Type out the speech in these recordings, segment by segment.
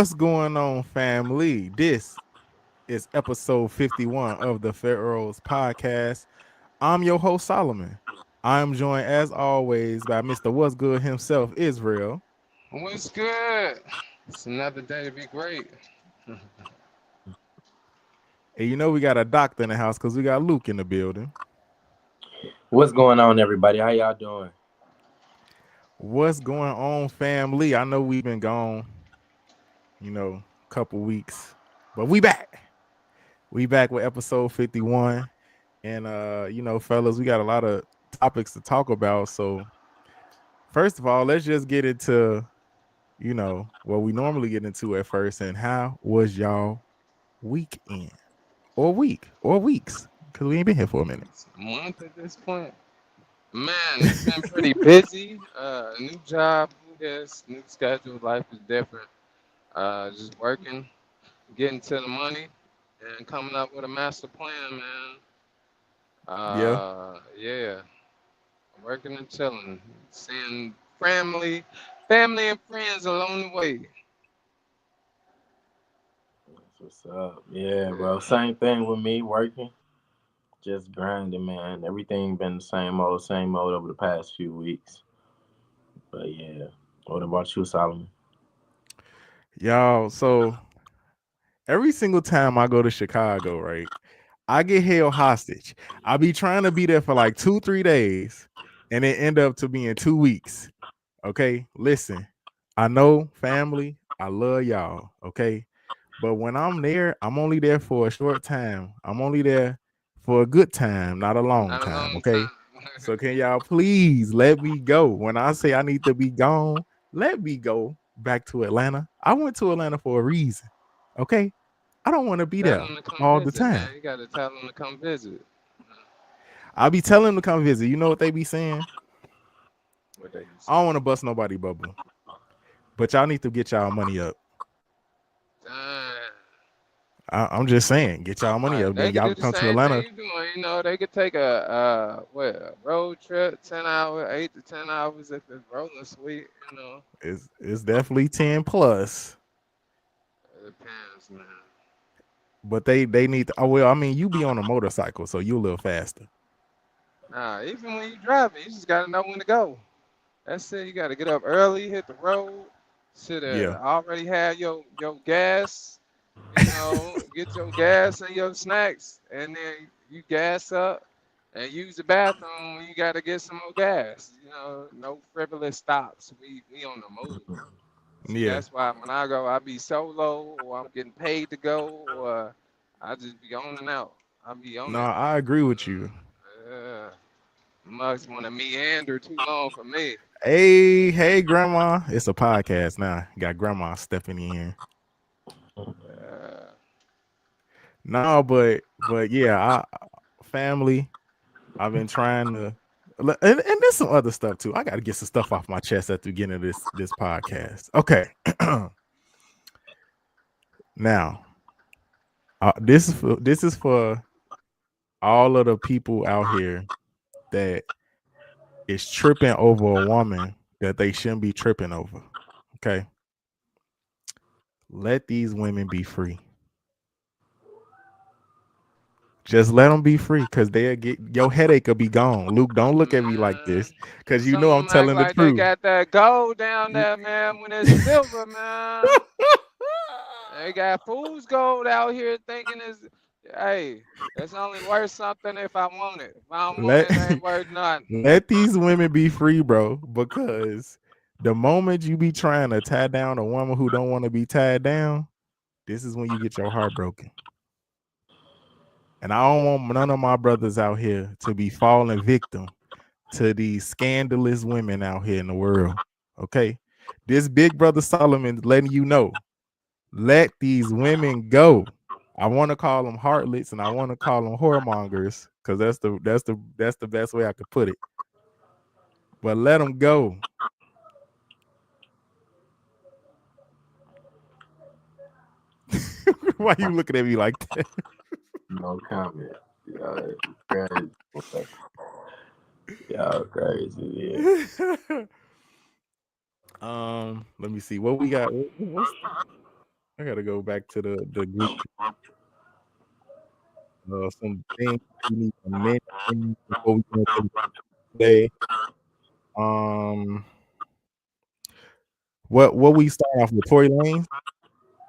What's going on, family? This is episode 51 of the Pharaohs Podcast. I'm your host, Solomon. I'm joined, as always, by Mr. What's Good himself, Israel. What's good? It's another day to be great. And you know we got a doctor in the house because we got Luke in the building. What's going on, everybody? How y'all doing? What's going on, family? I know we've been gone, a couple weeks, but we back. We back with episode 51. And fellas, we got a lot of topics to talk about. So first of all, let's just get into, what we normally get into at first. And how was y'all weekend or week or weeks? Because we ain't been here for a minute. It's a month at this point. Man, it's been pretty busy. New job, yes, new schedule. Life is different. Just working, getting to the money, and coming up with a master plan, man. Yeah. Yeah, working and chilling, seeing family and friends along the way. That's what's up? Yeah, bro. Yeah. Same thing with me, working, just grinding, man. Everything been the same old over the past few weeks. But yeah, what about you, Solomon? Y'all, so every single time I go to Chicago, right, I get held hostage. I be trying to be there for like 2-3 days and it end up to being 2 weeks. Okay, listen, I know family, I love y'all. Okay, but when I'm there, I'm only there for a short time. I'm only there for a good time, not a long Not a time. long Okay, time. so can y'all please let me go? When I say I need to be gone, let me go back to Atlanta. I went to Atlanta for a reason. Okay, I don't want to be Tell there them to come all the visit, time. man. You got to tell them to come visit. I be telling them to come visit. You know what they be saying? What they be I don't saying? want to bust nobody bubble, but y'all need to get y'all money up. Dang. I'm just saying, get y'all money up. They Then could y'all do can the come to same thing Atlanta. you doing. They could take a road trip, 10 hour, 8 to 10 hours if it's rolling sweet. It's definitely 10 plus, It depends, man. but they need to. Oh well, I mean, you be on a motorcycle, so you a little faster. Nah, even when you driving, you just gotta know when to go. That's it. You gotta get up early, hit the road. Should Yeah, have already had your gas. Get your gas and your snacks, and then you gas up and use the bathroom when you got to get some more gas. No frivolous stops. We on the move. See, yeah. that's why when I go, I be solo, or I'm getting paid to go, or I just be on and out. I be on No, it. I agree with you. Uh, Must want to meander too long for me. Hey, grandma. It's a podcast now. Got grandma stepping in. Uh, No, but yeah, family. I've been trying to, and there's some other stuff too. I got to get some stuff off my chest at the beginning of this podcast. Okay, now this is for all of the people out here that is tripping over a woman that they shouldn't be tripping over. Okay, let these women be free. Just let them be free because they'll get your headache will be gone. Luke, don't look at me like man, this because you some know of I'm them act telling the like they truth. got that gold down there, man. When it's silver, man. They got fool's gold out here thinking it's, hey, it's only worth something if I want it. If I don't want let it, it ain't worth nothing. let these women be free, bro. Because the moment you be trying to tie down a woman who don't want to be tied down, this is when you get your heart broken. And I don't want none of my brothers out here to be falling victim to these scandalous women out here in the world. Okay. This big brother Solomon letting you know, let these women go. I want to call them heartless and I want to call them whoremongers because that's the best way I could put it. But let them go. Why you looking at me like that? No comment. Y'all crazy. Y'all crazy. Yeah. Let me see what we got. I gotta go back to the group. Some things we need to mention before we go into today. Um, what we start off with Tory Lanez,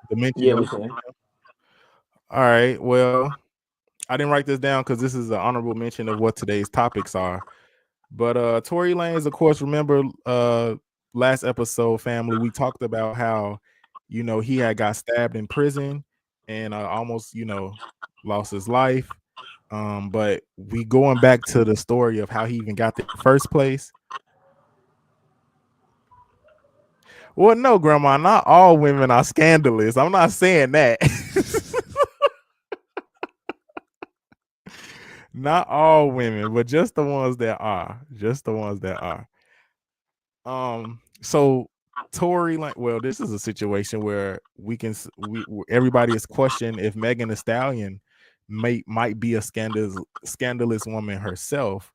the mention Yeah, of. we can. All right, well, I didn't write this down because this is an honorable mention of what today's topics are. But Tory Lanez, of course, remember last episode, family, we talked about how, he had got stabbed in prison and almost, lost his life. But we going back to the story of how he even got there in the first place. Well, no, Grandma, not all women are scandalous. I'm not saying that. Not all women, but just the ones that are. Just the ones that are. So Tory, like, well, this is a situation where everybody is questioning if Megan Thee Stallion might be a scandalous woman herself,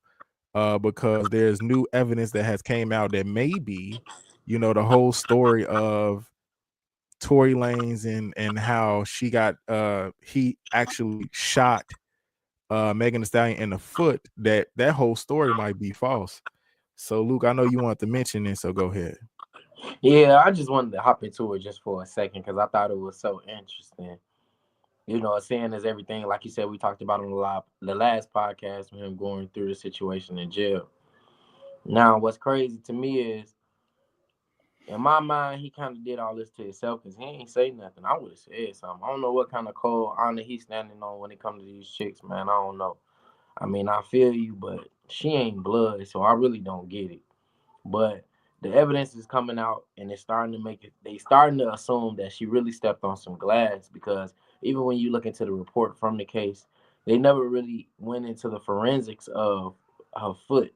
because there's new evidence that has came out that maybe, the whole story of Tory Lanez and how he actually shot Megan Thee Stallion in the foot, that whole story might be false. So Luke, I know you want to mention this, so go ahead. Yeah, I just wanted to hop into it just for a second because I thought it was so interesting. You know, seeing as everything, like you said, we talked about on the last podcast with him going through the situation in jail. Now, what's crazy to me is, in my mind, he kind of did all this to himself because he ain't say nothing. I would have said something. I don't know what kind of cold honor he's standing on when it comes to these chicks, man. I don't know. I mean, I feel you, but she ain't blood, so I really don't get it. But the evidence is coming out, and it's starting to make it. They starting to assume that she really stepped on some glass because even when you look into the report from the case, they never really went into the forensics of her foot.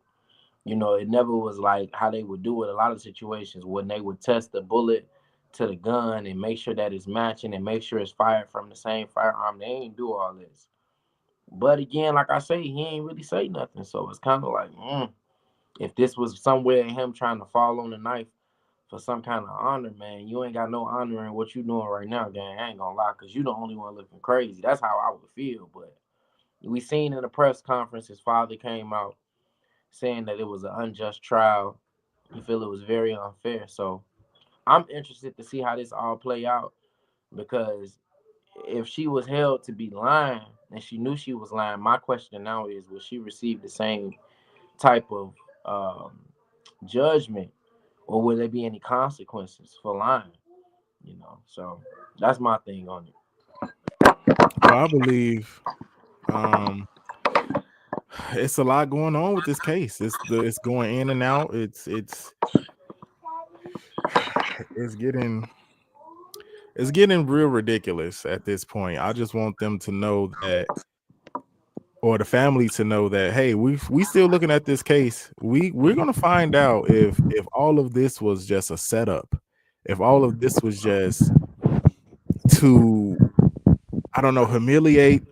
You know, it never was like how they would do it. A lot of situations when they would test the bullet to the gun and make sure that it's matching and make sure it's fired from the same firearm. They ain't do all this. But again, like I say, he ain't really say nothing. So it's kind of like, if this was somewhere in him trying to fall on the knife for some kind of honor, man, you ain't got no honor in what you doing right now, gang. I ain't gonna lie, because you the only one looking crazy. That's how I would feel. But we seen in a press conference his father came out saying that it was an unjust trial. He feel it was very unfair. So I'm interested to see how this all play out because if she was held to be lying and she knew she was lying, my question now is, will she receive the same type of um, judgment, or will there be any consequences for lying? You know, so that's my thing on it. Well, I believe um it's a lot going on with this case. It's going in and out. It's getting real ridiculous at this point. I just want them to know that, or the family to know that, hey, we still looking at this case. We're gonna find out if all of this was just a setup, if all of this was just to, I don't know, humiliate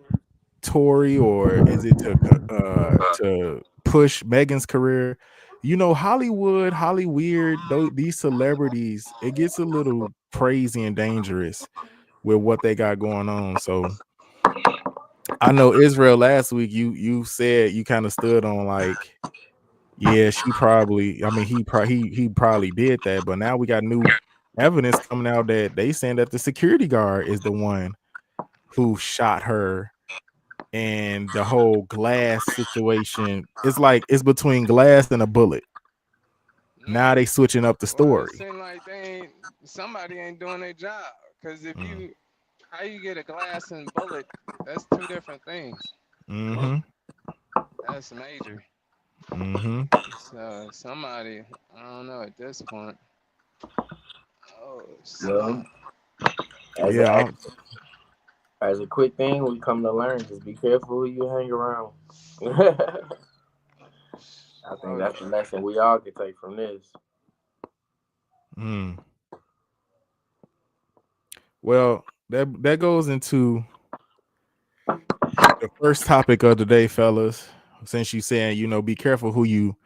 Tory, or is it to push Megan's career? Hollywood, though, these celebrities, it gets a little crazy and dangerous with what they got going on. So I know Israel last week, you said you kind of stood on like, yeah, she probably, I mean, he probably did that, but now we got new evidence coming out that they saying that the security guard is the one who shot her, and the whole glass situation is like it's between glass and a bullet. Now they switching up the Well, it story. seems like somebody ain't doing their job. Cause if Mm. you, how you get a glass and bullet, that's two different things. Mm-hmm. That's major. Mm-hmm. So somebody, I don't know at this point. Oh Well, snap! as Yeah. a as a quick thing, we come to learn: just be careful who you hang around. I think Oh, that's the lesson we all can take from this. Mm. Well, that goes into the first topic of the day, fellas. Since you saying, be careful who you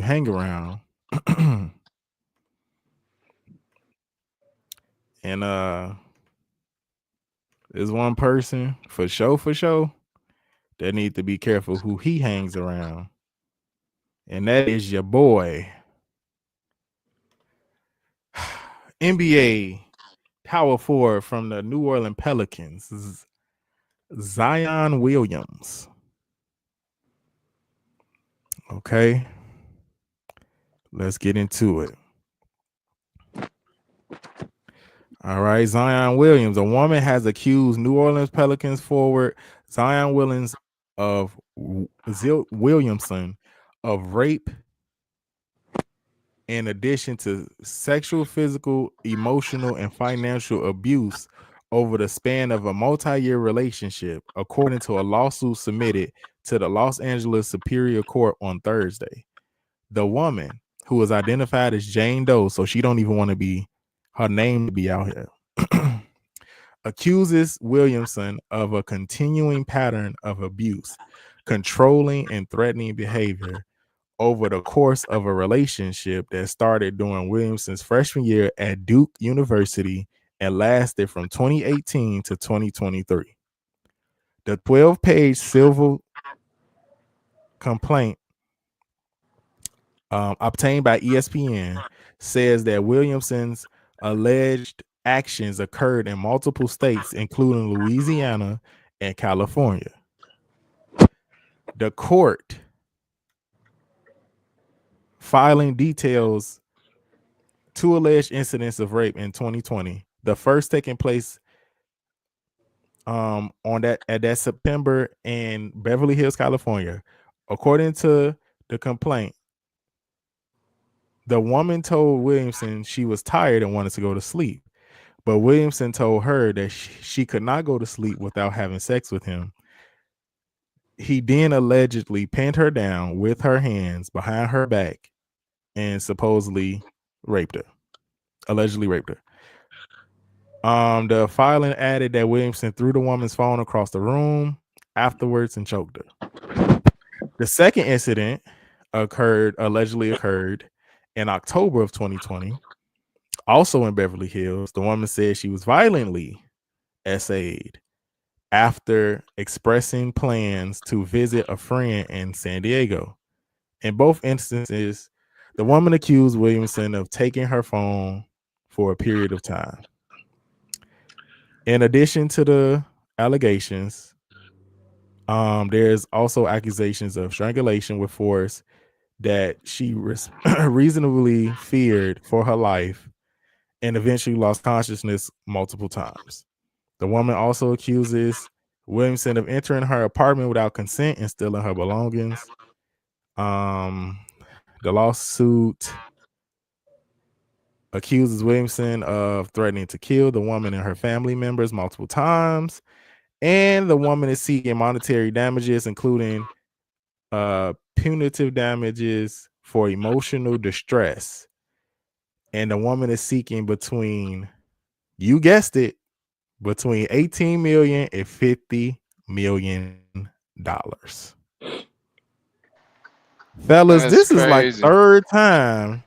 hang around. And There's one person for sure, that need to be careful who he hangs around, and that is your boy, NBA power forward from the New Orleans Pelicans, Zion Williams. Okay, let's get into it. All right, Zion Williams. A woman has accused New Orleans Pelicans forward Zion Williamson of rape, in addition to sexual, physical, emotional, and financial abuse over the span of a multi-year relationship, according to a lawsuit submitted to the Los Angeles Superior Court on Thursday. The woman, who was identified as Jane Doe, so she don't even want to be her name to be out here, accuses Williamson of a continuing pattern of abuse, controlling, and threatening behavior over the course of a relationship that started during Williamson's freshman year at Duke University and lasted from 2018 to 2023. The 12-page civil complaint obtained by ESPN says that Williamson's alleged actions occurred in multiple states, including Louisiana and California. The court filing details two alleged incidents of rape in 2020. The first taking place on that at that September in Beverly Hills, California. According to the complaint, the woman told Williamson she was tired and wanted to go to sleep, but Williamson told her that she could not go to sleep without having sex with him. He then allegedly pinned her down with her hands behind her back and supposedly raped her. Allegedly raped her. The filing added that Williamson threw the woman's phone across the room afterwards and choked her. The second incident allegedly occurred in October of 2020, also in Beverly Hills. The woman said she was violently essayed after expressing plans to visit a friend in San Diego. In both instances, the woman accused Williamson of taking her phone for a period of time. In addition to the allegations, there's also accusations of strangulation with force that she reasonably feared for her life and eventually lost consciousness multiple times. The woman also accuses Williamson of entering her apartment without consent and stealing her belongings. The lawsuit accuses Williamson of threatening to kill the woman and her family members multiple times. And the woman is seeking monetary damages, including punitive damages for emotional distress. And the woman is seeking between, you guessed it, between 18 million and 50 million dollars. Fellas, That's this is like crazy. third time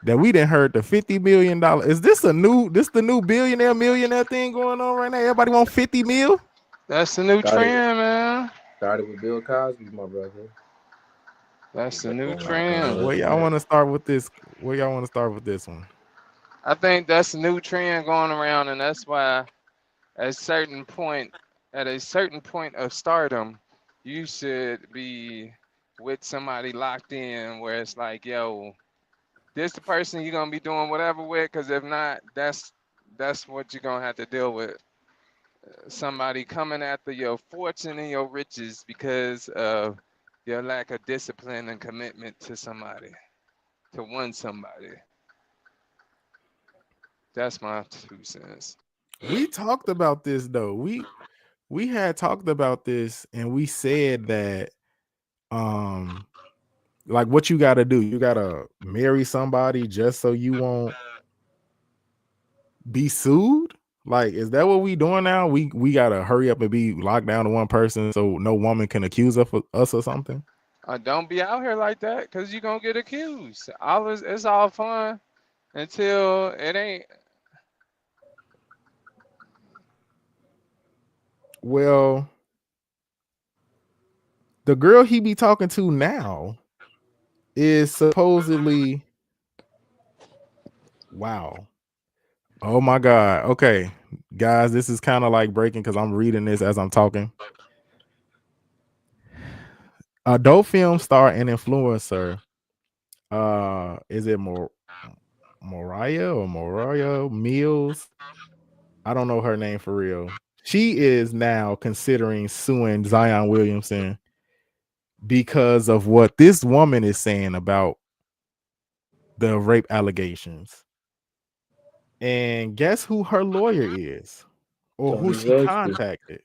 that we didn't heard the $50 million. Is this the new billionaire millionaire thing going on right now? Everybody want 50 mil? That's the new Started trend, man. started with Bill Cosby, my brother. That's the That's new going like on trend. Where the y'all want to start with this? Where y'all want to start with this one? I think that's the new trend going around, and that's why at a certain point, at a certain point of stardom, you should be with somebody locked in where it's like, yo, this the person you're gonna be doing whatever with, because if not, that's what you're gonna have to deal with. Somebody coming after your fortune and your riches because of your lack of discipline and commitment to somebody, to one somebody. That's my 2 cents. We talked about this though. We had talked about this and we said that like what you got to do, you got to marry somebody just so you won't be sued. Like, is that what we doing now? We got to hurry up and be locked down to one person so no woman can accuse us or something. Don't be out here like that, cause you're gonna get accused. It's all fun until it ain't. Well, the girl he be talking to now is supposedly wow. Oh my god. Okay. Guys, this is kind of like breaking because I'm reading this as I'm talking. Adult film star and influencer. Is it Mariah Mills? I don't know her name for real. She is now considering suing Zion Williamson because of what this woman is saying about the rape allegations. And guess who her lawyer is or who Tony she Busby. contacted?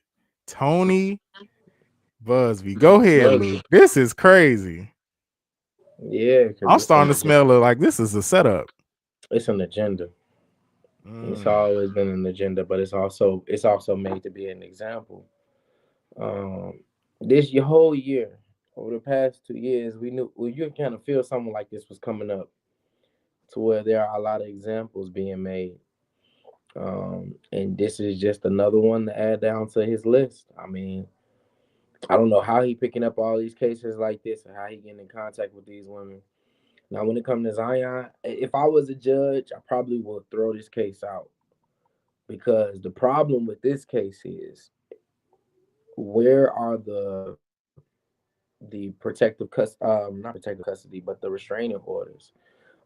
Tony Busby. Go ahead, Luke. This is crazy. Yeah, because I'm starting to smell it like this is a setup. it's an agenda. It's always been an agenda, but it's also made to be an example. This your whole year, over the past 2 years, we knew you kind of feel something like this was coming up, to where there are a lot of examples being made. And this is just another one to add down to his list. I mean, I don't know how he picking up all these cases like this and how he getting in contact with these women. Now, when it comes to Zion, if I was a judge, I probably would throw this case out, because the problem with this case is, where are the protective not protective custody, but the restraining orders.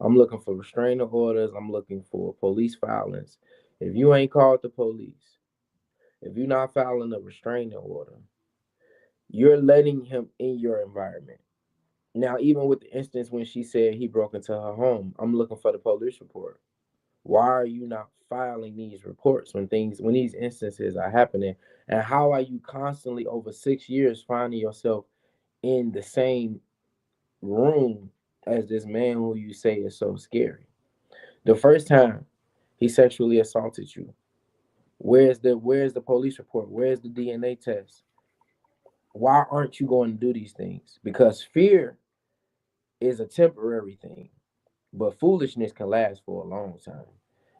I'm looking for restraining orders. I'm looking for police filings. If you ain't called the police, if you're not filing a restraining order, you're letting him in your environment. Now, even with the instance when she said he broke into her home, I'm looking for the police report. Why are you not filing these reports when these instances are happening? And how are you constantly over 6 years finding yourself in the same room as this man who you say is so scary? The first time he sexually assaulted you, where's the police report? Where's the DNA test? Why aren't you going to do these things? Because fear is a temporary thing, but foolishness can last for a long time.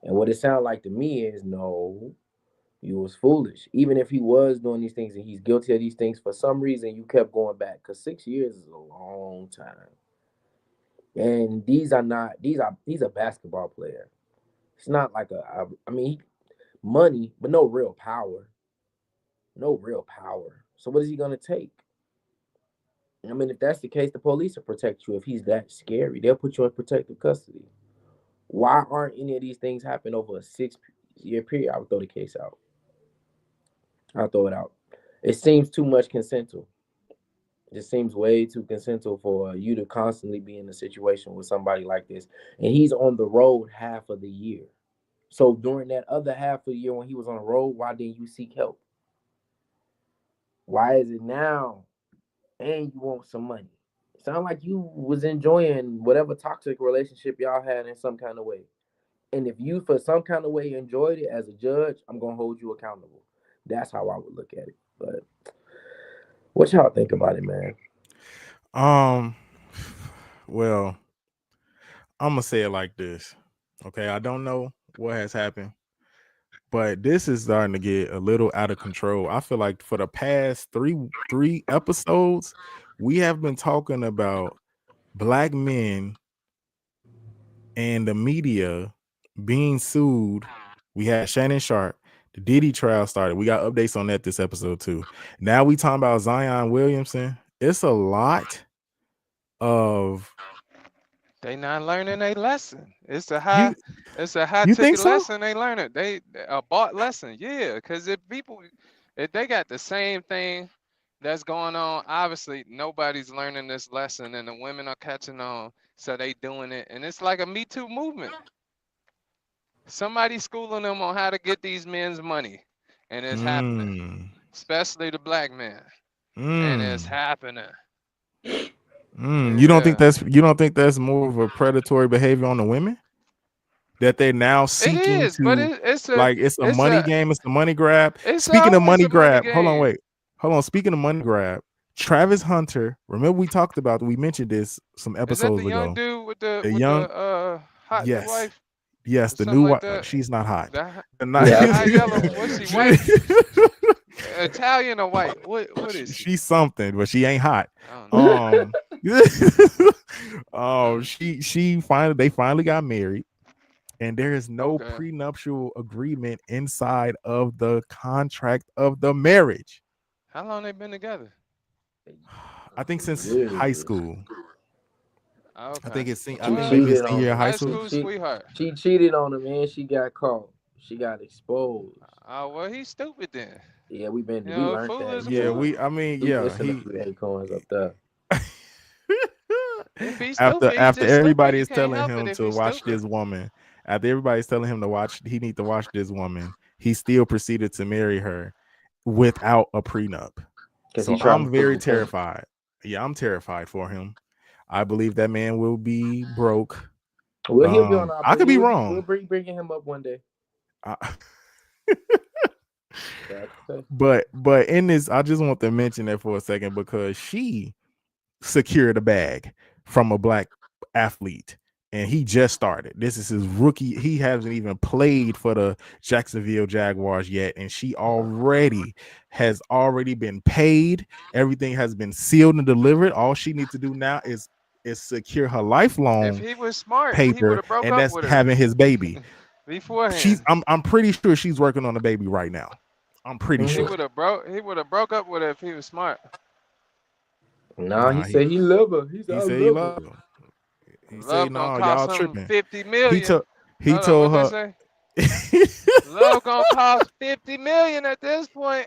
And what it sounds like to me is, no, you was foolish. Even if he was doing these things and he's guilty of these things, for some reason you kept going back, because 6 years is a long time. And these are basketball players. It's not like I mean, money, but no real power. No real power. So what is he gonna take? I mean, if that's the case, the police will protect you. If he's that scary, they'll put you in protective custody. Why aren't any of these things happen over a 6 year period? I would throw the case out. I'll throw it out. It seems too much consensual. It just seems way too consensual for you to constantly be in a situation with somebody like this. And he's on the road half of the year. So during that other half of the year when he was on the road, why didn't you seek help? Why is it now and you want some money? It sound like you was enjoying whatever toxic relationship y'all had in some kind of way. And if you, for some kind of way, enjoyed it, as a judge, I'm going to hold you accountable. That's how I would look at it. But what y'all think about it, man? Well, I'm gonna say it like this. Okay, I don't know what has happened, but this is starting to get a little out of control. I feel like for the past three episodes, we have been talking about black men and the media being sued. We had Shannon Sharp, the Diddy trial started. We got updates on that this episode too. Now we talking about Zion Williamson. It's a lot of They not learning a lesson. you. It's a high You think ticket so? lesson they learn it. They a bought lesson. Yeah, because if they got the same thing that's going on, obviously nobody's learning this lesson and the women are catching on, so they doing it. And it's like a Me Too movement. Somebody schooling them on how to get these men's money. And it's happening. Mm, Especially the black man. And it's mm, happening. You Yeah. don't think that's more of a predatory behavior on the women that they're now It seeking is, but to, like it's a it's money a game, it's a money grab. it's Speaking of always money a money grab, game. hold on. Speaking of money grab, Travis Hunter. Remember we talked about we mentioned this some Is that the episodes young ago. dude with The the young hot new yes, wife yes, or the something new like wife. that? She's not hot. The The Yeah, the I high see. yellow, was she she- white? Italian or white? What is she? She's something, but she ain't hot. I don't know. Um, she finally they finally got married, and there is no Okay. prenuptial agreement inside of the contract of the marriage. How long they been together? I think since high Years. school. I Okay. think it's I She think Well, maybe cheated senior on year of him. high high school. school sweetheart. She cheated on him, and she got caught. She got exposed. Oh well, he's stupid then. Yeah, You we know, a learned fool that. is a Yeah, fool. We yeah, missing a he few acorns up there. If he's after stupid, he's just stupid. everybody You is can't telling help it him if to he's watch stupid. this woman, after everybody's telling him to watch, he need to watch this woman, he still proceeded to marry her without a prenup. Because So he trying to I'm prove very a point. terrified. Yeah, I'm terrified for him. I believe that man will be broke. Well, he'll be on I our. could be We'll wrong. bringing him up one day. I, Sad to say. but in this, I just want to mention that for a second because she secured a bag from a black athlete, and he just started. This is his rookie. He hasn't even played for the Jacksonville Jaguars yet, and she already been paid. Everything has been sealed and delivered. All she needs to do now is secure her If lifelong he was smart, he would paper, have broke and up that's with her having his baby. beforehand. I'm pretty sure she's working on the baby right now. I'm pretty Mhm. sure. He would have broke up with her if he was smart. Nah, he Nah, said he love her. He said he I said he love her. loved her. He said, Love gonna "No, y'all cost him tripping." 50 He million. told he Hold on, what told they her. say? Love gonna cost 50 million at this point.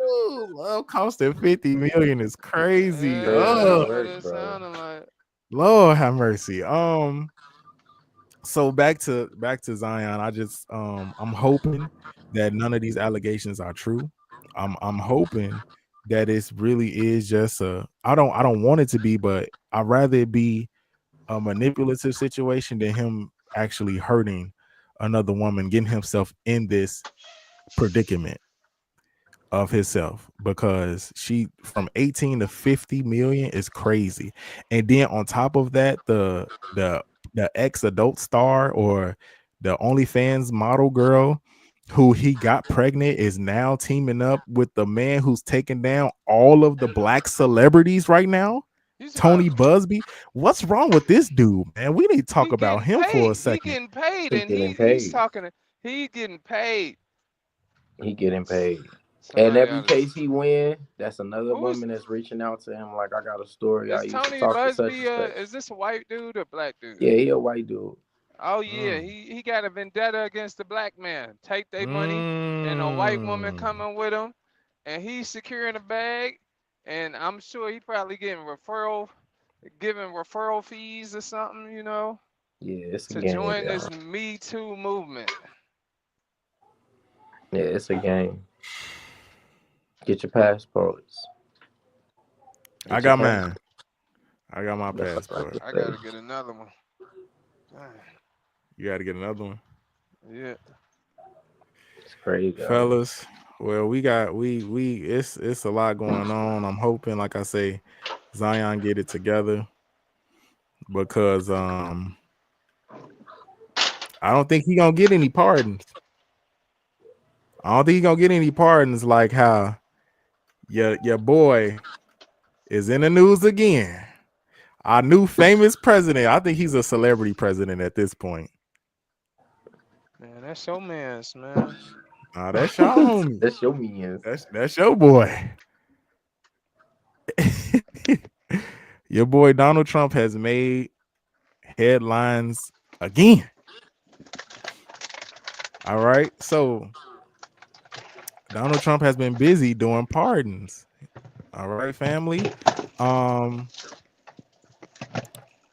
Ooh, love costing 50 million is crazy. Crazy Yeah, that's Oh, work, what it bro. sounded like. Lord have mercy. So back to Zion. I'm hoping that none of these allegations are true. I'm hoping that it's really is just I don't want it to be, but I'd rather it be a manipulative situation than him actually hurting another woman, getting himself in this predicament of himself, because she from 18 to 50 million is crazy. And then on top of that, the ex adult star or the OnlyFans model girl who he got pregnant is now teaming up with the man who's taking down all of the black celebrities right now, He's Tony about Busby. What's wrong with this dude, man? We need to talk he about getting him for a paid. He second. getting paid, He and getting he's paid. talking. He getting paid. He getting paid. And Somebody every ought to. case he win, that's another Who is woman that's reaching out to him. Like I got a story. I is used to Tony talk to such Busby? and such. Is this a white dude or black dude? Yeah, he a white dude. Oh yeah, Mm. he got a vendetta against the black man. Take their money, and a white woman Mm. coming with him, and he's securing a bag, and I'm sure he probably giving referral fees or something, Yeah, it's a to game, join y'all. this Me Too movement. Yeah, it's a game. Get your passports. I Get your got pass. mine. I got my That's what I passport. can I say. gotta get another one. Dang. You got to get another one, Yeah. It's crazy, y'all. fellas. Well, we it's a lot going on. I'm hoping, like I say, Zion get it together because I don't think he gonna get any pardons. I don't think he gonna get any pardons like how your boy is in the news again. Our new famous president. I think he's a celebrity president at this point. Man, that's your man's, man. That's y'all homie. That's your means. That's your boy. Your boy Donald Trump has made headlines again. All right. So Donald Trump has been busy doing pardons. All right, family. Um,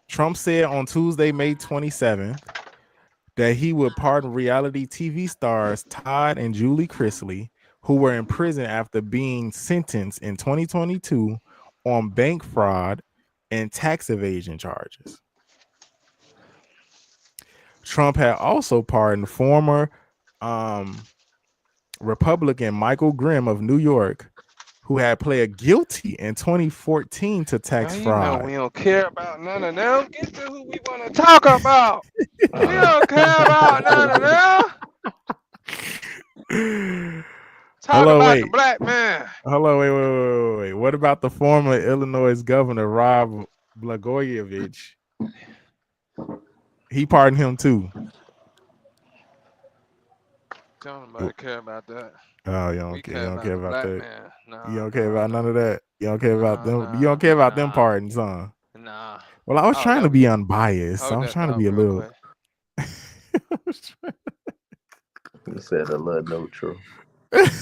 Trump said on Tuesday, May 27th, that he would pardon reality TV stars Todd and Julie Chrisley, who were in prison after being sentenced in 2022 on bank fraud and tax evasion charges. Trump had also pardoned former Republican Michael Grimm of New York, who had pled guilty in 2014 to tax Now you know fraud. we don't care about none of them. Get to who we want to talk about. We don't care about none of them. Talk Hello, about the wait. black man. Hello, wait. What about the former Illinois governor Rob Blagojevich? He pardoned him too. Don't nobody care about that. Oh, you don't We care. You care don't about care the about black that. man. You Nah, don't care nah, about none nah. of that. You don't care about Nah, them. You don't nah, care about them nah, pardons, huh? nah. Well, I was Oh, trying to that be unbiased. I hold was that trying to thought be a real little. quick. I was He said a little neutral.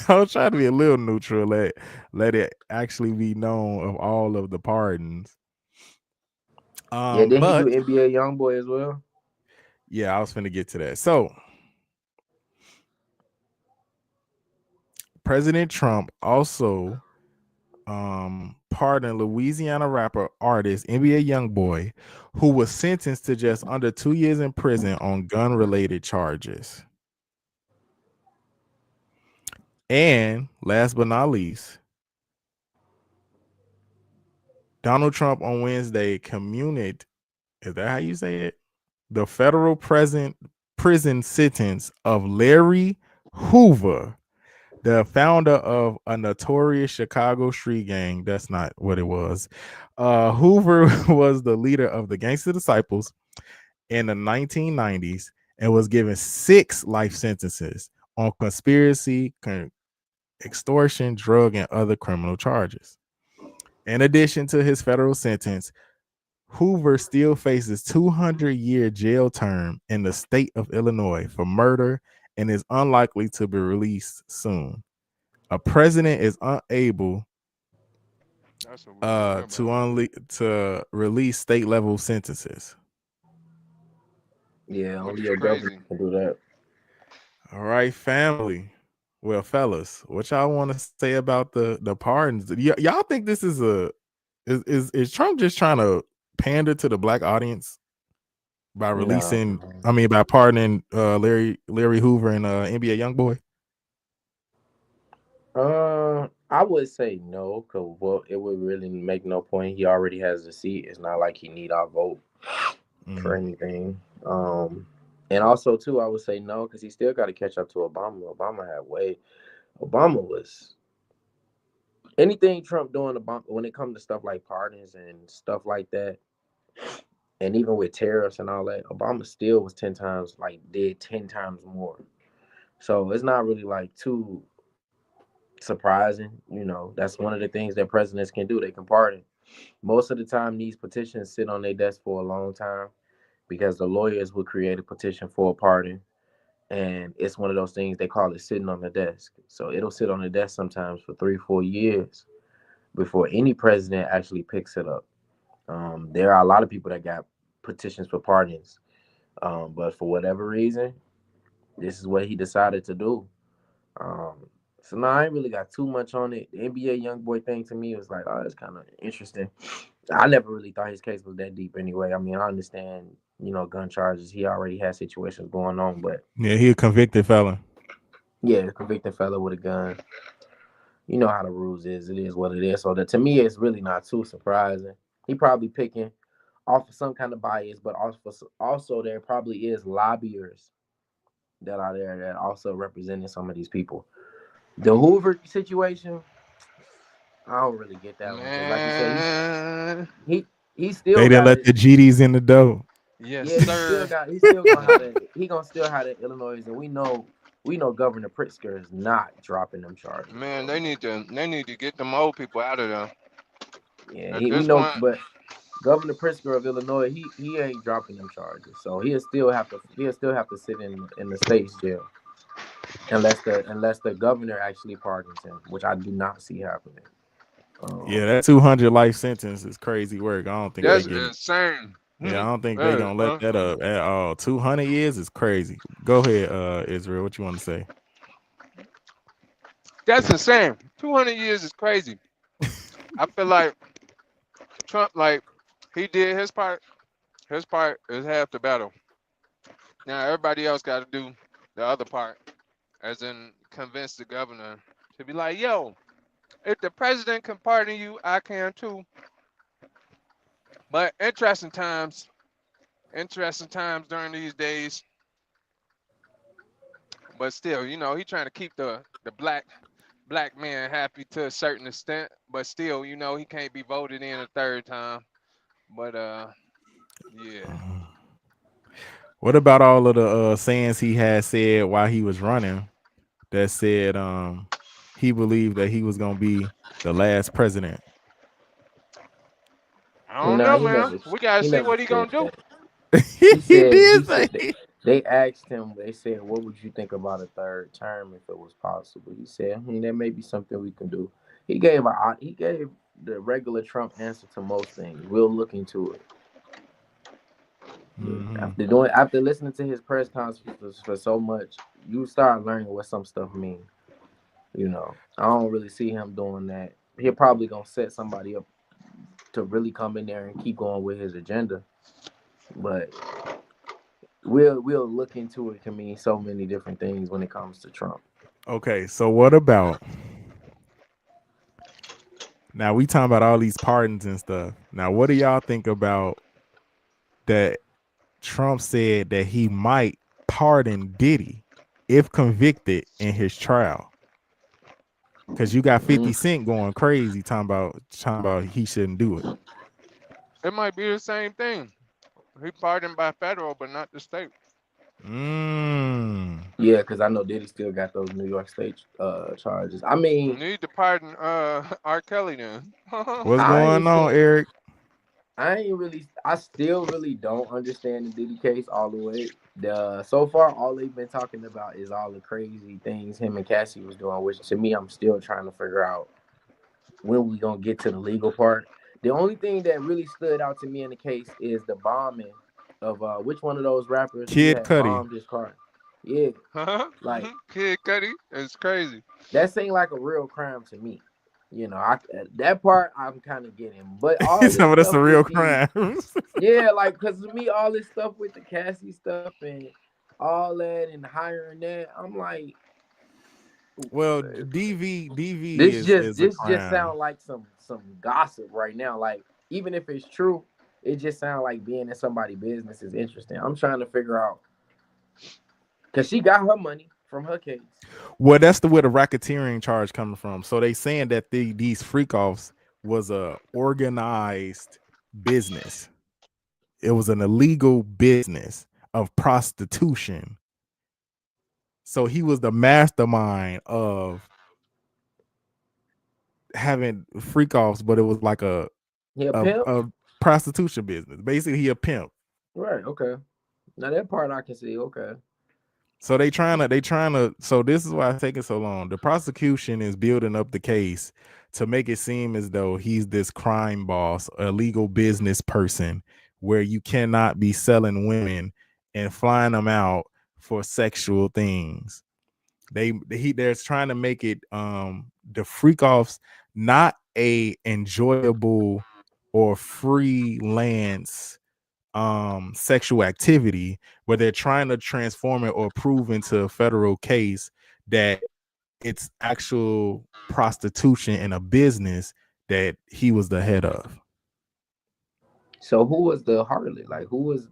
I was trying to be a little neutral. Let it actually be known of all of the pardons. Yeah, then he do But NBA YoungBoy as well. yeah, I was finna get to that. So President Trump also pardoned Louisiana rapper artist NBA YoungBoy, who was sentenced to just under 2 years in prison on gun-related charges. And last but not least, Donald Trump on Wednesday commuted, is that how you say it? The federal prison sentence of Larry Hoover, the founder of a notorious Chicago street gang. That's not what it was. Hoover was the leader of the Gangster Disciples in the 1990s and was given 6 life sentences on conspiracy, extortion, drug, and other criminal charges. In addition to his federal sentence, Hoover still faces 200-year jail term in the state of Illinois for murder and is unlikely to be released soon. A president is unable That's what we talking about. to release state level sentences. Yeah, Which only is your governor crazy. can do that. All right, family. Well, fellas, what y'all want to say about the pardons? Y'all think this is is Trump just trying to pander to the black audience by No, releasing? I mean, by pardoning Larry Hoover and NBA YoungBoy. I would say no, cause well, it would really make no point. He already has a seat. It's not like he need our vote for Mm-hmm. anything. And also too, I would say no, cause he still got to catch up to Obama. Obama had way. Obama was anything Trump doing about when it comes to stuff like pardons and stuff like that, and even with tariffs and all that, Obama still was 10 times did 10 times more. So it's not really like too surprising. That's one of the things that presidents can do. They can pardon. Most of the time, these petitions sit on their desk for a long time because the lawyers will create a petition for a pardon, and it's one of those things they call it sitting on the desk. So it'll sit on the desk sometimes for 3 4 years before any president actually picks it up. There are a lot of people that got petitions for pardons, but for whatever reason, this is what he decided to do. Um, so no, I ain't really got too much on it. The NBA YoungBoy thing to me was like, oh, that's kind of interesting. I never really thought his case was that deep anyway. I mean, I understand, gun charges. He already had situations going on, but Yeah, he a convicted felon. yeah, the convicted fellow with a gun. You know how the rules is. It is what it is. So that to me, it's really not too surprising. He probably picking off of some kind of bias, but also there probably is lobbyers that are there that also representing some of these people. The Hoover situation, I don't really get that one because, like you said, Man. he he They still didn't got let it. the GDs in the door. Yes, Yeah, sir. he still gonna have it. He gonna still have it Illinois, and we know Governor Pritzker is not dropping them charges, Man, bro. they need to get them old people out of there. Yeah, At we this know, point, but Governor Pritzker of Illinois, he ain't dropping them charges, so he'll still have to sit in the state's jail unless the governor actually pardons him, which I do not see happening. Yeah, Um, that 200 life sentence is crazy work. I don't think yeah, they that's getting. insane. Yeah, I don't think they Hey, gonna let that up at all. 200 years is crazy. Go ahead, Israel. What you want to say? that's insane. 200 years is crazy. I feel like Trump, like, he did his part. His part is half the battle. Now everybody else got to do the other part, as in convince the governor to be like, yo, if the president can pardon you, I can too. But interesting times during these days. But still, he trying to keep the black black men happy to a certain extent, but still, he can't be voted in a third time. But yeah. What about all of the sayings he had said while he was running that said he believed that he was gonna be the last president? I don't Nah, know, man. We gotta he see never what he said gonna do. that. He He did say. said they asked him. They said, "What would you think about a third term if it was possible?" He said, "That may be something we can do." He gave the regular Trump answer to most things. We'll look into it. Yeah. Hmm. After listening to his press conferences for so much, you start learning what some stuff mean. I don't really see him doing that. He'll probably gonna set somebody up to really come in there and keep going with his agenda. But we'll look into it. Can mean so many different things when it comes to Trump. Okay, so what about now? We talking about all these pardons and stuff. Now, what do y'all think about that? Trump said that he might pardon Diddy if convicted in his trial. Cause you got 50 Mm, Cent going crazy talking about he shouldn't do it. It might be the same thing. He pardoned by federal, but not the state. Mm. yeah, because I know Diddy still got those New York State charges. I You mean, need to pardon R. Kelly then. What's I going ain't on, seen. Eric? I still really don't understand the Diddy case all the way. So far, all they've been talking about is all the crazy things him and Cassie was doing, which to me, I'm still trying to figure out when we gonna get to the legal part. The only thing that really stood out to me in the case is the bombing of which one of those rappers who Kid had Cudi. bombed his car. Yeah, like Kid Cudi, it's crazy. that seemed like a real crime to me. That part I'm kind of getting, but He all said, this well, that's stuff a real with the crime. yeah, like because to me all this stuff with the Cassie stuff and all that and hiring that, I'm like, Well, DV this just is a this just crime. sound like some gossip right now. Like even if it's true, it just sounds like being in somebody's business is interesting. I'm trying to figure out because she got her money from her case. Well, that's where the racketeering charge coming from. So they saying that these freak offs was a organized business. It was an illegal business of prostitution. So he was the mastermind of having freak offs, but it was like He a a pimp, a prostitution business. Basically, he a pimp. right? Okay, now that part I can see. Okay, So they trying to so this is why it's taking so long. The prosecution is building up the case to make it seem as though he's this crime boss, a legal business person where you cannot be selling women and flying them out for sexual things. They're trying to make it the freak offs not a enjoyable or freelance sexual activity, where they're trying to transform it or prove into a federal case that it's actual prostitution in a business that he was the head of. so who was the harlot? Like who was?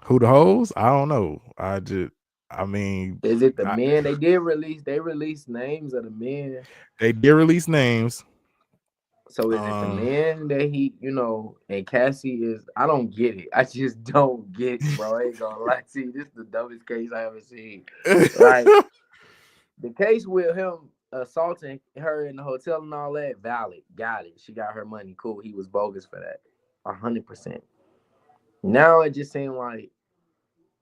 Who the hoes? I don't know. I mean, Is it the I, men? They released names of the men. they did release names. So is it the Um, man that and Cassie is I don't get it. I just don't get it, bro. I ain't gonna lie to you. This is the dumbest case I ever seen. Like the case with him assaulting her in the hotel and all that, valid. Got it. She got her money. Cool. He was bogus for that. 100%. Now it just seemed like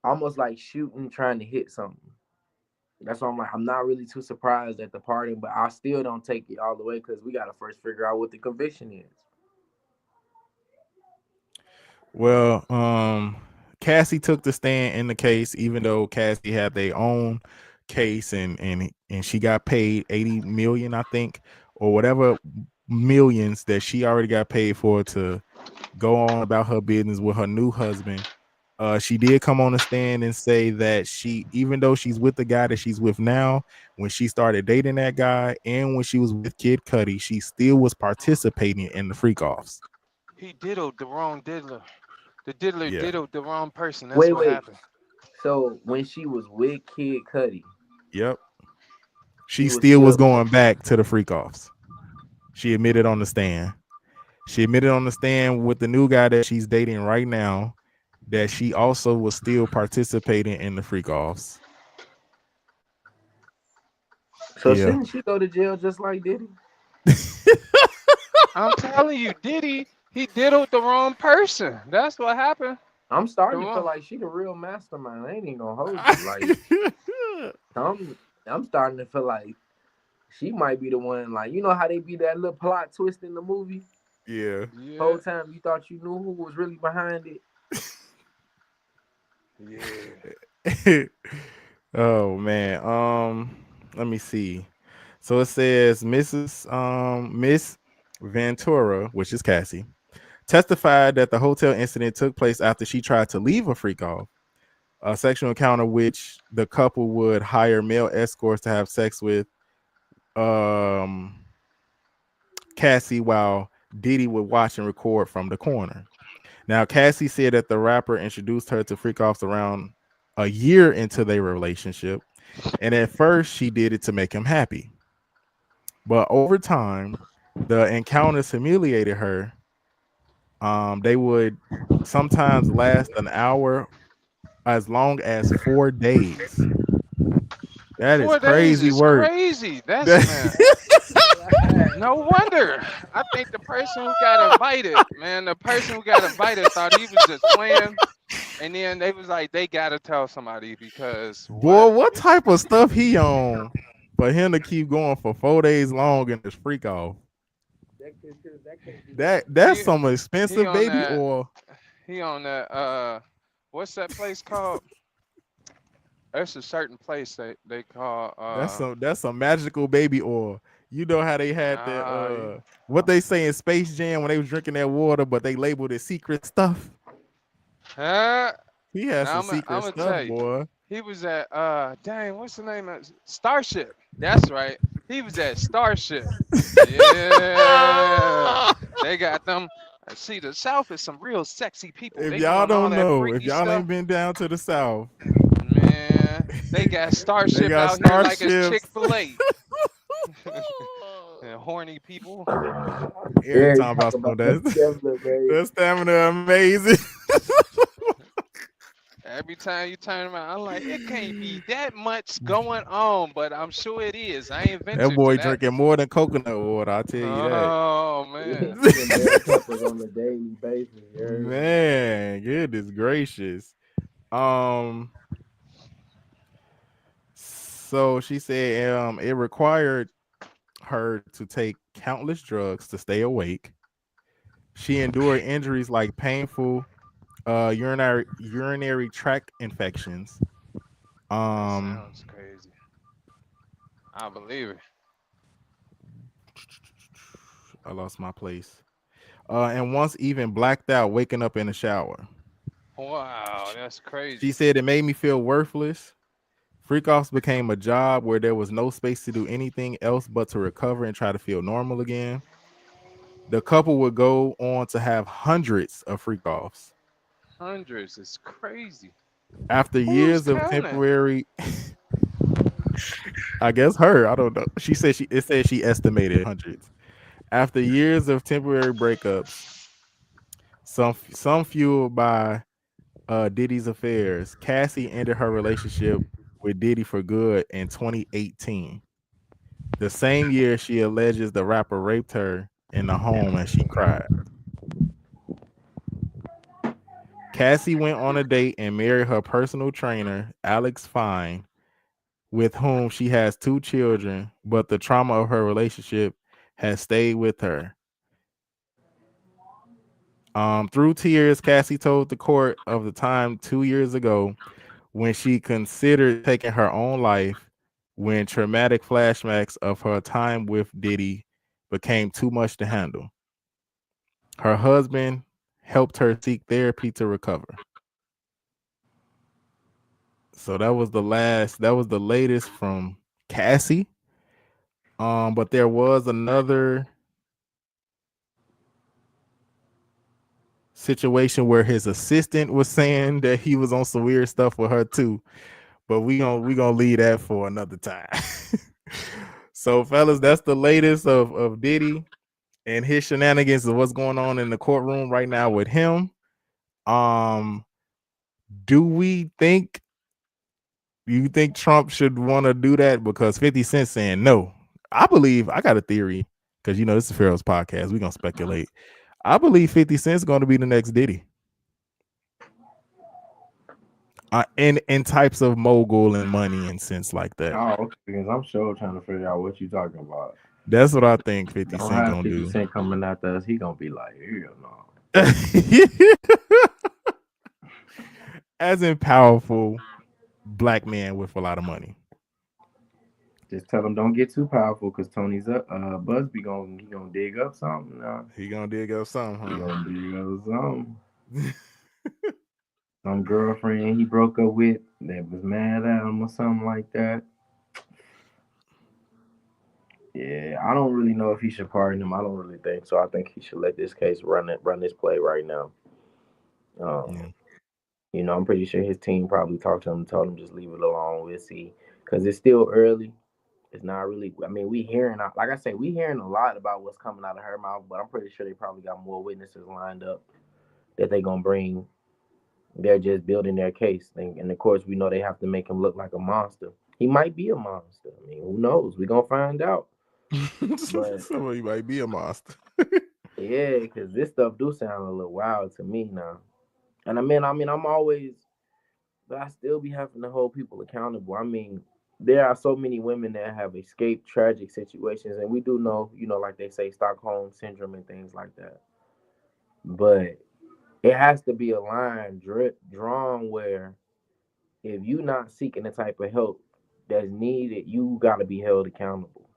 almost like shooting, trying to hit something. That's why I'm like, I'm not really too surprised at the pardon, but I still don't take it all the way because we gotta first figure out what the conviction is. well, Cassie took the stand in the case, even though Cassie had their own case and she got paid 80 million, I think, or whatever millions that she already got paid for to go on about her business with her new husband. She did come on the stand and say that even though she's with the guy that she's with now, when she started dating that guy and when she was with Kid Cudi, she still was participating in the freak offs. He diddled the wrong diddler. The diddler Yeah. diddled the wrong person. That's Wait, what wait. happened. So when she was with Kid Cudi, Yep. She She was still was still going back to the freak offs. She admitted on the stand. She admitted on the stand with the new guy that she's dating right now that she also was still participating in the freak offs. so Yeah. shouldn't she go to jail just like Diddy? I'm telling you, he diddled the wrong person. That's what happened. I'm The starting to feel wrong. like she the real mastermind. I ain't even gonna hold you. Like I'm starting to feel like she might be the one. Like you know how they be that little plot twist in the movie. Yeah. Yeah, Whole time you thought you knew who was really behind it. yeah. Oh man. Let me see. So it says Miss Ventura, which is Cassie, testified that the hotel incident took place after she tried to leave a freak off, a sexual encounter which the couple would hire male escorts to have sex with um Cassie while Diddy would watch and record from the corner. Now, Cassie said that the rapper introduced her to freak offs around a year into their relationship, and at first she did it to make him happy. But over time, the encounters humiliated her. They would sometimes last an hour, as long as 4 days. That is 4 days crazy is work. crazy. That's man. No wonder. I think the person who got invited, man, the person who got invited thought he was just playing, and then they was like, they gotta tell somebody because Boy, what? what type of stuff he on for him to keep going for 4 days long in this freak off? That can't be That's He some he expensive on baby that. oil. He on that. What's that place called? There's a certain place they call. That's some magical baby oil. You know how they had that Nah. what they say in Space Jam when they was drinking that water, but they labeled it secret stuff. Huh? He had Now some I'm secret gonna stuff, tell you. boy. He was at dang, what's the name of Starship? That's right. He was at Starship. Yeah. They got them. See, the South is some real sexy people. If They y'all doing all don't that know, if freaky y'all stuff. ain't been down to the South, Man, they got they Starship got out here like it's starships. Chick-fil-A. And horny people. Every Every time talk about some about that stamina, man. that stamina amazing. Every time you turn around, I'm like, it can't be that much going on, but I'm sure it is. I ain't That ventured to boy that. drinking more than coconut water, I tell you that. Oh He man. eating bell peppers on a daily basis. You heard me? Man, goodness gracious. Um, so she said it required her to take countless drugs to stay awake. She endured injuries like painful urinary tract infections. That Um, sounds crazy. I believe it. I lost my place. And once even blacked out, waking up in the shower. Wow, that's She crazy. said it made me feel worthless. Freak offs became a job where there was no space to do anything else but to recover and try to feel normal again. The couple would go on to have hundreds of freak offs. Hundreds is crazy. After Who's years of counting? temporary, I guess her, I don't know. She said it said she estimated hundreds. After years of temporary breakups, some fueled by Diddy's affairs, Cassie ended her relationship with Diddy for good in 2018. The same year she alleges the rapper raped her in the home and she cried. Cassie went on a date and married her personal trainer, Alex Fine, with whom she has 2 children, but the trauma of her relationship has stayed with her. Through tears, Cassie told the court of the time 2 years ago when she considered taking her own life when traumatic flashbacks of her time with Diddy became too much to handle. Her husband helped her seek therapy to recover. So that was the latest from Cassie. But there was another situation where his assistant was saying that he was on some weird stuff with her too. But we gonna leave that for another time. So, fellas, that's the latest of Diddy and his shenanigans of what's going on in the courtroom right now with him. Um, do we think you think Trump should want to do that? Because 50 Cent saying no. I believe I got a theory because this is Pharaohs Podcast. We're gonna speculate. I believe 50 Cent's going to be the next Diddy. In types of mogul and money and sense like that. Oh, okay. Because I'm sure trying to figure out what you talking about. That's what I think 50 Don't Cent have gonna 50 do. Cent coming after us. He gonna be like, hell no. As in powerful black man with a lot of money. Just tell him don't get too powerful, cause Tony's up. Busby gonna dig up something. He gonna dig up something, He huh? gonna dig up something. Some girlfriend he broke up with that was mad at him or something like that. Yeah, I don't really know if he should pardon him. I don't really think so. I think he should let this case run this play right now. Yeah. Um, I'm pretty sure his team probably talked to him and told him just leave it alone. We'll see, because it's still early. It's not really. I mean, we hearing, like I say, we hearing a lot about what's coming out of her mouth, but I'm pretty sure they probably got more witnesses lined up that they gonna bring. They're just building their case, and of course, we know they have to make him look like a monster. He might be a monster. I mean, who knows? We gonna find out. But Somebody might be a monster. yeah, because this stuff do sound a little wild to me now. And I mean, I'm always, but I still be having to hold people accountable. I mean, there are so many women that have escaped tragic situations, and we do know, like they say, Stockholm syndrome and things like that. But it has to be a line drawn where if you're not seeking the type of help that's needed, you got to be held accountable.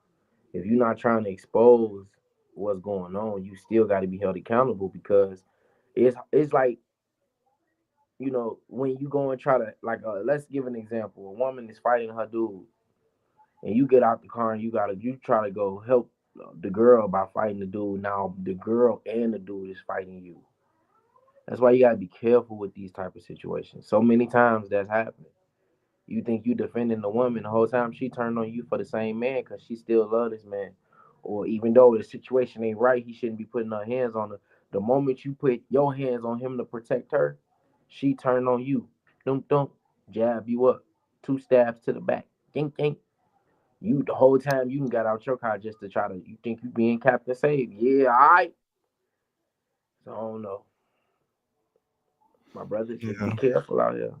If you're not trying to expose what's going on, you still got to be held accountable, because it's like, when you go and try to, like, let's give an example. A woman is fighting her dude, and you get out the car and you try to go help the girl by fighting the dude. Now the girl and the dude is fighting you. That's why you gotta be careful with these type of situations. So many times that's happening. You think you defending the woman the whole time she turned on you for the same man because she still love this man. Or even though the situation ain't right, he shouldn't be putting her hands on her. The moment you put your hands on him to protect her, she turned on you. Dunk dunk, jab you up. 2 stabs to the back. Dink dink. You the whole time you got out your car just to try to, you think you being Captain Save. Yeah, all right. So I don't know. My brother, just be Yeah. careful out here.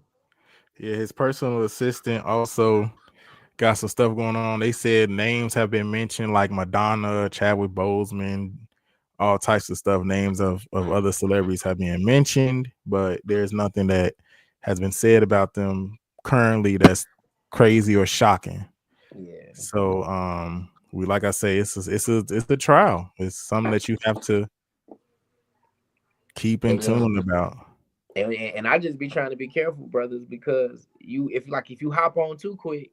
Yeah, his personal assistant also got some stuff going on. They said names have been mentioned like Madonna, Chadwick Boseman, all types of stuff. Names of other celebrities have been mentioned, but there's nothing that has been said about them currently that's crazy or shocking. Yeah. So we, like I say, it's a trial. It's something that you have to keep in And, tune about. and I just be trying to be careful, brothers, because if you hop on too quick,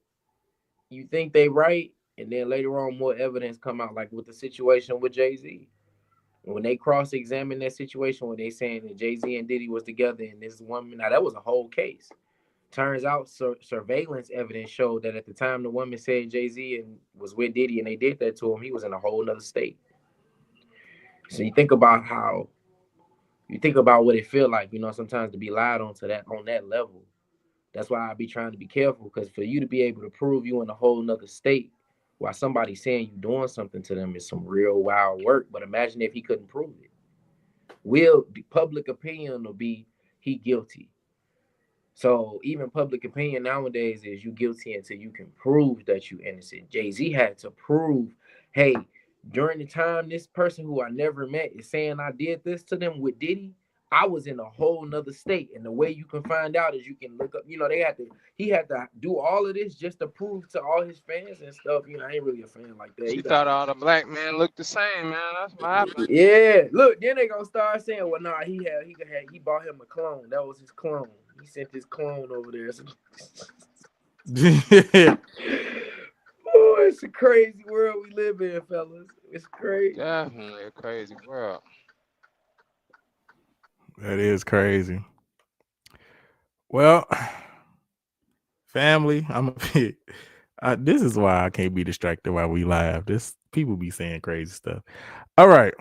you think they right, and then later on more evidence come out, like with the situation with Jay-Z. When they cross-examine that situation, when they saying that Jay-Z and Diddy was together and this woman, now that was a whole case. Turns out surveillance evidence showed that at the time the woman said Jay-Z and was with Diddy and they did that to him, he was in a whole other state. So you think about what it feel like, sometimes to be lied on to that on that level. That's why I be trying to be careful, because for you to be able to prove you in a whole nother state while somebody saying you doing something to them is some real wild work. But imagine if he couldn't prove it. Will the public opinion will be he guilty? So even public opinion nowadays is you guilty until you can prove that you innocent. Jay-Z had to prove, hey, during the time this person who I never met is saying I did this to them with Diddy, I was in a whole nother state. And the way you can find out is you can look up, he had to do all of this just to prove to all his fans and stuff. I ain't really a fan like that. She thought all the black men looked the same, man. That's what happened. Yeah, look, then they gonna start saying, well, nah, he bought him a clone. That was his clone. He sent his clone over there. Oh, it's a crazy world we live in, fellas. It's crazy. Definitely a crazy world. That is crazy. Well, family. This is why I can't be distracted while we live. This people be saying crazy stuff. All right.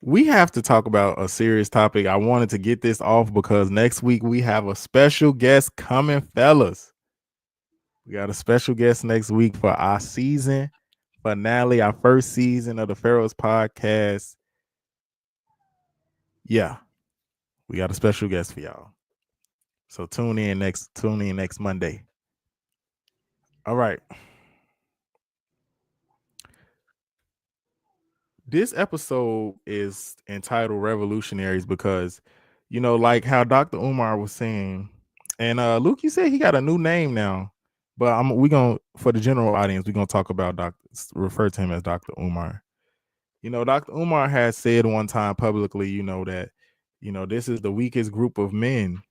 We have to talk about a serious topic. I wanted to get this off because next week we have a special guest coming, fellas. We got a special guest next week for our season finale, our first season of the Pharaohs Podcast. Yeah, we got a special guest for y'all. So tune in next Monday. All right. This episode is entitled Revolutionaries because, like how Dr. Umar was saying, and Luke, you said he got a new name now, but we gonna for the general audience, we're gonna talk about refer to him as Dr. Umar. Dr. Umar has said one time publicly, that, this is the weakest group of men,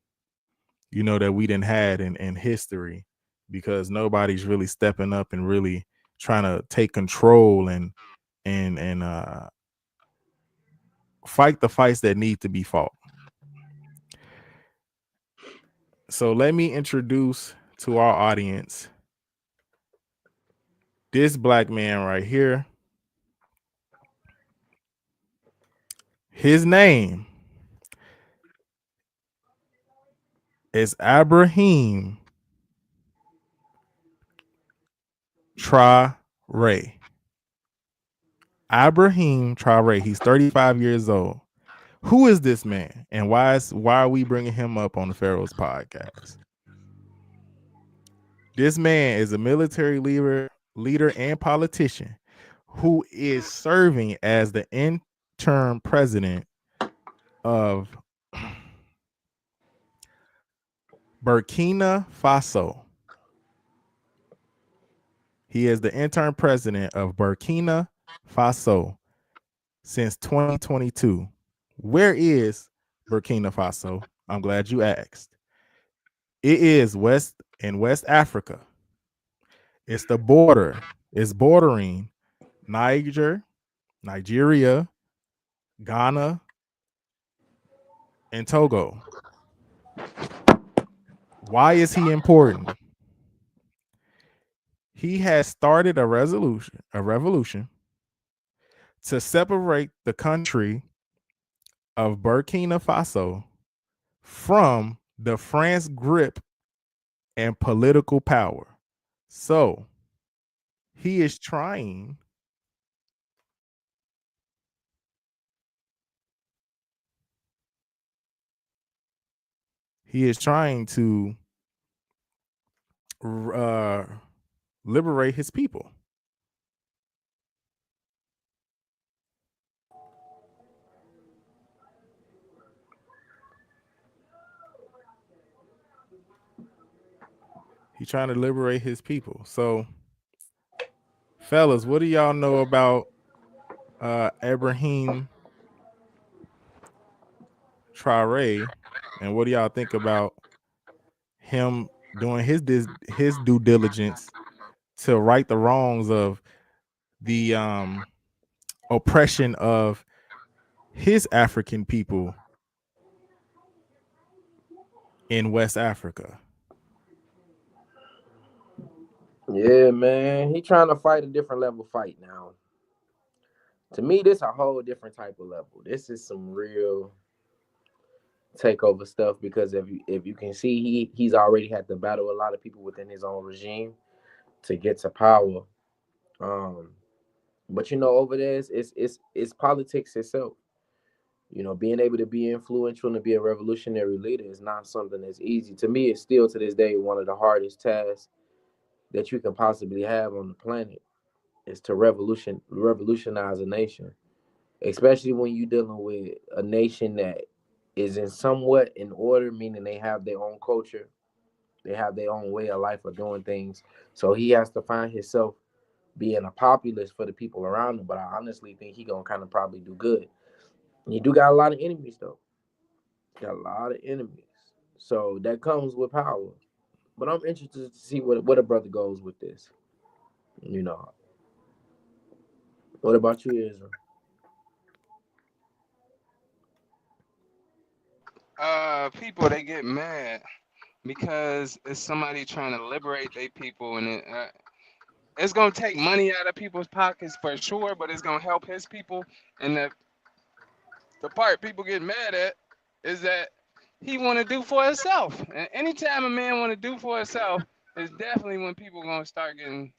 that we didn't had in history because nobody's really stepping up and really trying to take control and fight the fights that need to be fought. So let me introduce to our audience this black man right here. His name is Ibrahim Traore. Ibrahim Traore. He's 35 years old. Who is this man, and why are we bringing him up on the Pharaohs Podcast? This man is a military leader and politician who is serving as the interim president of Burkina Faso. He is the interim president of Burkina Faso since 2022. Where is Burkina Faso? I'm glad you asked. It is West Africa. It's the border. It's bordering Nigeria, Ghana, and Togo. Why is he important? He has started a revolution to separate the country of Burkina Faso from the France grip and political power. So he is trying to uh, liberate his people. He's trying to liberate his people. So, fellas, what do y'all know about Ibrahim Traore, and what do y'all think about him doing his due diligence to right the wrongs of the oppression of his African people in West Africa? Yeah, man. He trying to fight a different level fight now. To me, this a whole different type of level. This is some real takeover stuff because if you can see, he's already had to battle a lot of people within his own regime to get to power. But over there, it's politics itself. Being able to be influential and be a revolutionary leader is not something that's easy. To me, it's still to this day one of the hardest tasks that you can possibly have on the planet is to revolutionize a nation, especially when you're dealing with a nation that is in somewhat in order, meaning they have their own culture, they have their own way of life of doing things. So he has to find himself being a populist for the people around him. But I honestly think he gonna kind of probably do good. He do got a lot of enemies though. Got a lot of enemies. So that comes with power. But I'm interested to see what a brother goes with this. You know. What about you, Israel? people they get mad because it's somebody trying to liberate their people, and it's gonna take money out of people's pockets for sure, but it's gonna help his people. And the part people get mad at is that he want to do for himself. And anytime a man want to do for himself, is definitely when people gonna start getting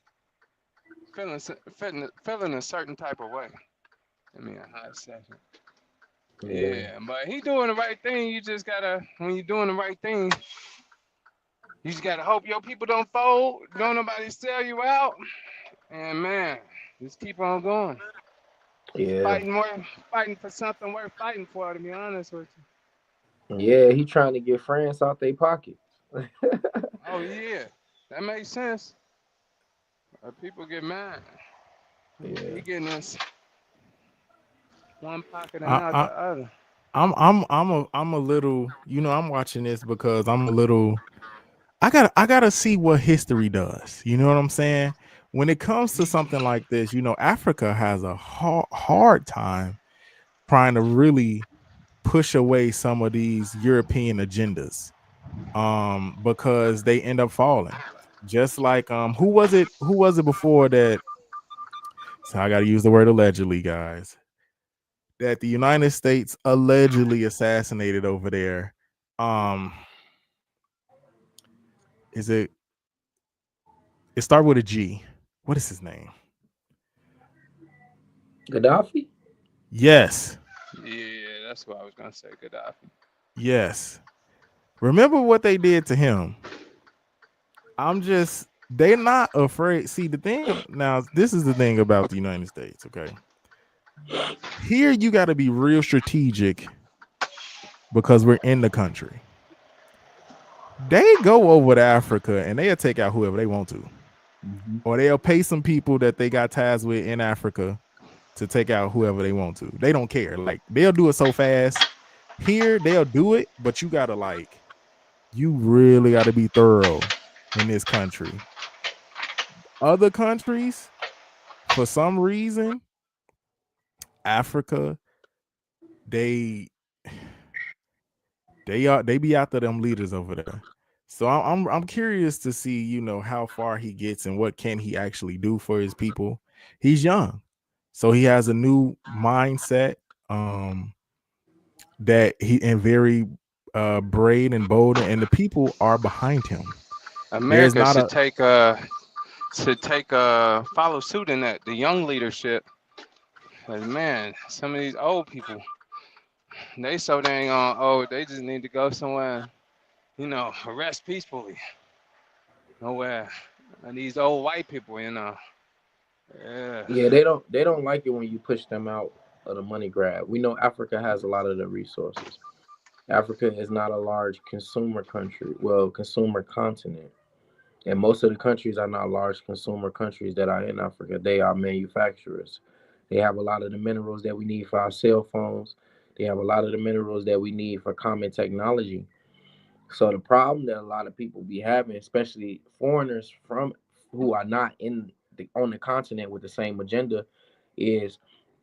feeling a certain type of way. I mean, a hot second. Yeah. Yeah, but he doing the right thing. You just gotta, when you're doing the right thing, you just gotta hope your people don't fold, don't nobody sell you out, and man, just keep on going. Yeah. Fighting worth, fighting for something worth fighting for. To be honest with you. Yeah, he trying to get France out their pockets. Oh yeah, that makes sense. People get mad. Yeah. He getting this one pocket and I, out the I other. I'm a little, I'm watching this because I'm a little. I gotta see what history does. You know what I'm saying? When it comes to something like this, Africa has a hard time trying to really push away some of these European agendas, because they end up falling. Just like who was it before that? So I got to use the word allegedly, guys. That the United States allegedly assassinated over there. Um, is it? It started with a G. What is his name? Gaddafi? Yes, Yeah, that's what I was gonna say. Gaddafi. yes. Remember what they did to him? They're not afraid. See, the thing now, this is the thing about the United States, okay? Here, you got to be real strategic because we're in the country. They go over to Africa and they'll take out whoever they want to, Mm-hmm. or they'll pay some people that they got ties with in Africa to take out whoever they want to. They don't care. Like, they'll do it so fast. Here, they'll do it, but you really got to be thorough in this country. Other countries, for some reason, Africa, they they be after them leaders over there. So I'm curious to see, how far he gets and what can he actually do for his people. He's young, so he has a new mindset, um that he and very brave and bold, and the people are behind him. There's America not a should take follow suit in that. The young leadership. 'Cause, man, some of these old people, they so dang on old. They just need to go somewhere, arrest peacefully. Nowhere. And these old white people. Yeah. Yeah, they don't like it when you push them out of the money grab. We know Africa has a lot of the resources. Africa is not a large consumer country, well, consumer continent. And most of the countries are not large consumer countries that are in Africa. They are manufacturers. They have a lot of the minerals that we need for our cell phones. They have a lot of the minerals that we need for common technology. So the problem that a lot of people be having, especially foreigners from who are not on the continent with the same agenda, is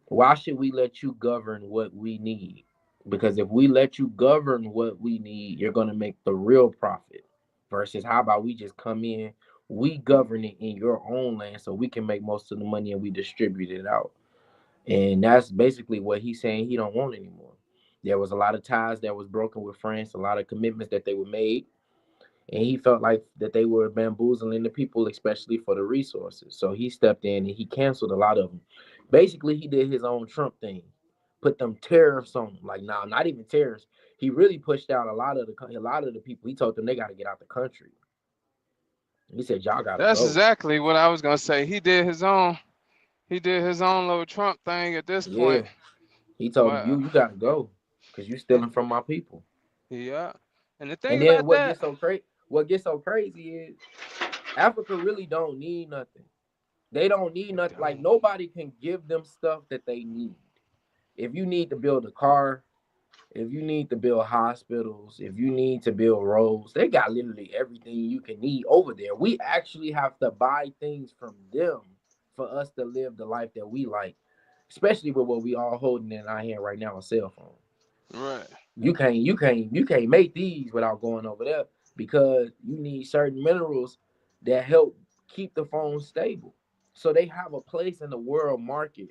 why should we let you govern what we need? Because if we let you govern what we need, you're going to make the real profit. Versus, how about we just come in, we govern it in your own land so we can make most of the money and we distribute it out. And that's basically what he's saying he don't want anymore. There was a lot of ties that was broken with France, a lot of commitments that they were made, and he felt like that they were bamboozling the people, especially for the resources. So he stepped in and he canceled a lot of them. Basically, he did his own Trump thing, put them tariffs on them. Like, now, not even tariffs. He really pushed out a lot of the people. He told them they got to get out the country. He said, y'all got to That's go. exactly what I was gonna say. He did his own little Trump thing at this Yeah, point. he told them, But you got to go because you and, stealing from my people. yeah. And the thing And then about that, what gets so crazy is Africa really don't need nothing. They don't need it nothing. Like, don't. nobody can give them stuff that they need. If you need to build a car, if you need to build hospitals, if you need to build roads, they got literally everything you can need over there. We actually have to buy things from them for us to live the life that we like, especially with what we all holding in our hand right now, a cell phone. Right. You can't make these without going over there because you need certain minerals that help keep the phone stable. So they have a place in the world market.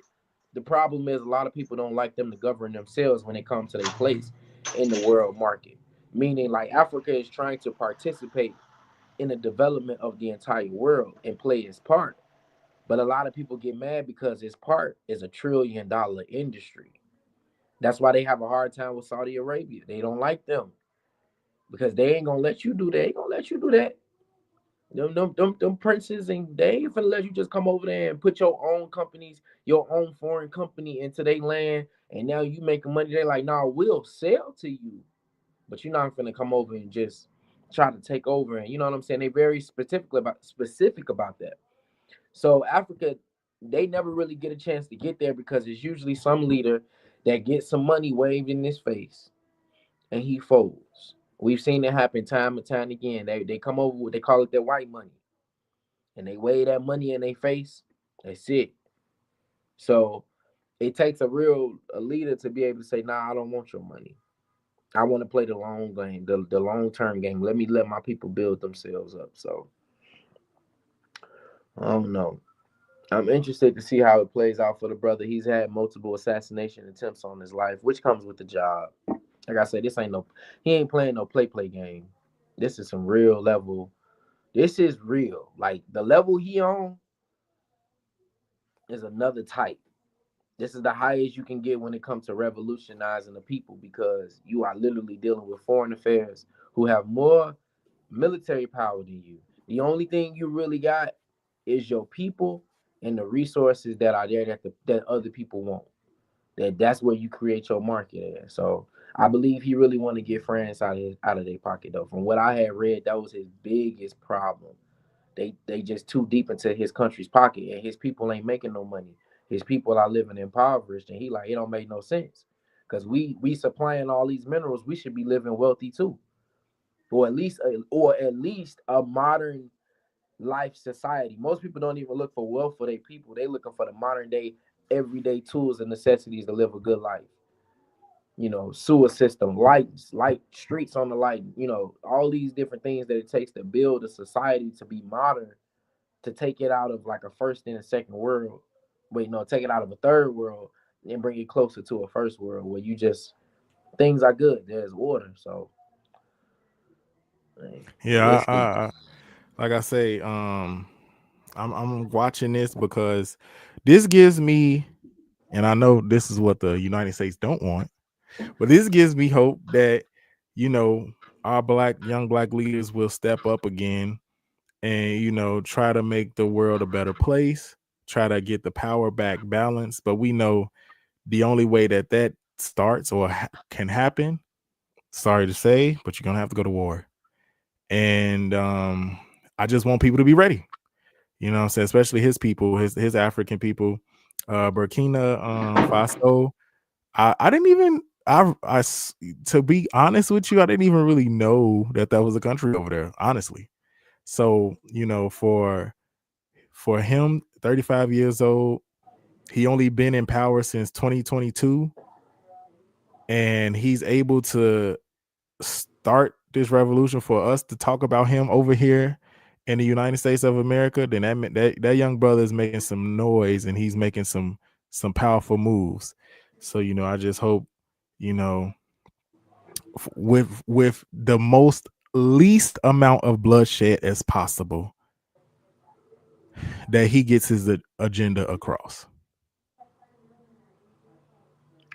The problem is a lot of people don't like them to govern themselves when it comes to their place in the world market. Meaning like Africa is trying to participate in the development of the entire world and play its part. But a lot of people get mad because its part is $1 trillion industry. That's why they have a hard time with Saudi Arabia. They don't like them because they ain't gonna let you do that. They ain't gonna let you do that. Them princes and they ain't finna let you just come over there and put your own companies, your own foreign company into their land, and now you making money. They like, nah, we'll sell to you, but you're not finna come over and just try to take over. And you know what I'm saying? They very specific about that. So Africa, they never really get a chance to get there because it's usually some leader that gets some money waved in his face and he folds. We've seen it happen time and time again. They come over with they call it their white money, and they wave that money in their face. That's it. So it takes a leader to be able to say, "Nah, I don't want your money. I want to play the long game, the long term game. Let my people build themselves up." So I don't know. I'm interested to see how it plays out for the brother. He's had multiple assassination attempts on his life, which comes with the job. Like I said, he ain't playing no play game. This is some real level. This is real. Like the level he on is another type. This is the highest you can get when it comes to revolutionizing the people because you are literally dealing with foreign affairs who have more military power than you. The only thing you really got is your people and the resources that are there that other people want. That's where you create your market at. So I believe he really want to get France out of their pocket though. From what I had read, that was his biggest problem. They just too deep into his country's pocket, and his people ain't making no money. His people are living impoverished, and he like it don't make no sense. Cause we supplying all these minerals, we should be living wealthy too, or at least a modern life society. Most people don't even look for wealth for their people. They looking for the modern day everyday tools and necessities to live a good life. Sewer system, lights, light streets on the light, all these different things that it takes to build a society to be modern, to take it out of like a first and a second world. Wait, no, take it out of a third world and bring it closer to a first world where you just things are good. There's order. So hey, we'll Yeah, see. like I say, I'm watching this because this gives me, and I know this is what the United States don't want, but this gives me hope that you know our young black leaders will step up again and try to make the world a better place, try to get the power back balanced. But we know the only way that starts or can happen, sorry to say, but you're gonna have to go to war. And I just want people to be ready. What I'm saying, especially his people, his African people, Burkina Faso. I didn't even to be honest with you, I didn't even really know that was a country over there, honestly. So for him, 35 years old, he only been in power since 2022, and he's able to start this revolution for us to talk about him over here in the United States of America. Then that young brother is making some noise, and he's making some powerful moves. So I just hope you know with the most least amount of bloodshed as possible that he gets his agenda across.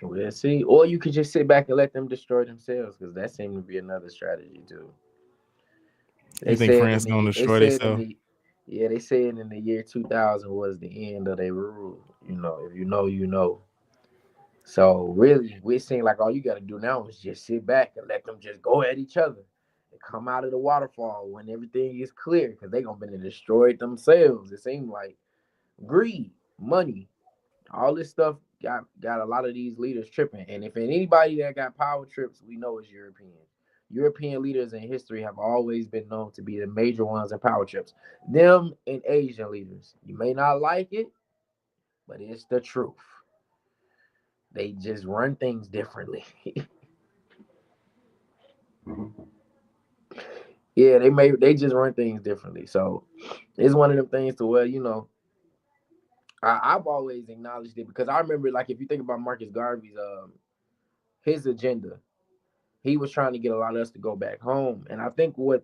We'll see. Or you could just sit back and let them destroy themselves, because that seemed to be another strategy too. They You think said in France gonna the they destroy said in themselves? the yeah, they said in the year 2000 was the end of their rule. If you know, you know. So really, we seem like all you got to do now is just sit back and let them just go at each other and come out of the waterfall when everything is clear, because they gonna be destroyed themselves. It seemed like greed, money, all this stuff got a lot of these leaders tripping. And if anybody that got power trips, we know is European. European leaders in history have always been known to be the major ones in power trips. Them and Asian leaders. You may not like it, but it's the truth. They just run things differently. Yeah, they just run things differently. So it's one of them things to where I've always acknowledged it because I remember like if you think about Marcus Garvey's his agenda, he was trying to get a lot of us to go back home, and I think what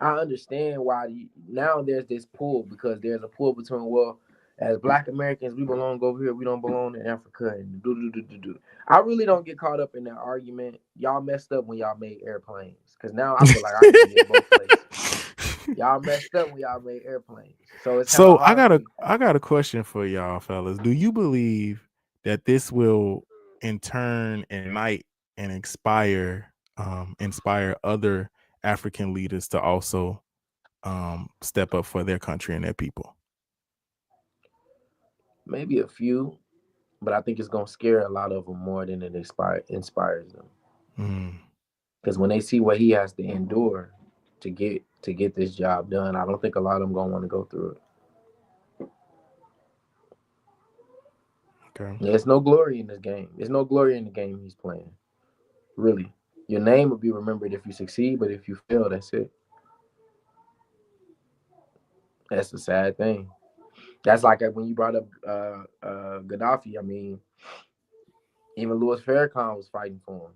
I understand why now there's this pull because there's a pull between as Black Americans we belong over here, we don't belong in Africa, and do do do do do. I really don't get caught up in that argument. Y'all messed up when y'all made airplanes, because now I feel like I can be in both places. Y'all messed up when y'all made airplanes, so it's kind of So I hard got for a me. I got a question for y'all fellas. Do you believe that this will in turn ignite and inspire other African leaders to also step up for their country and their people? Maybe a few, but I think it's gonna scare a lot of them more than it inspires them. Mm, Because when they see what he has to endure to get this job done, I don't think a lot of them gonna want to go through it. okay. There's no glory in this game. There's no glory in the game he's playing. Really, your name will be remembered if you succeed, but if you fail, that's it. That's the sad thing. That's like when you brought up Gaddafi. I mean, even Louis Farrakhan was fighting for him.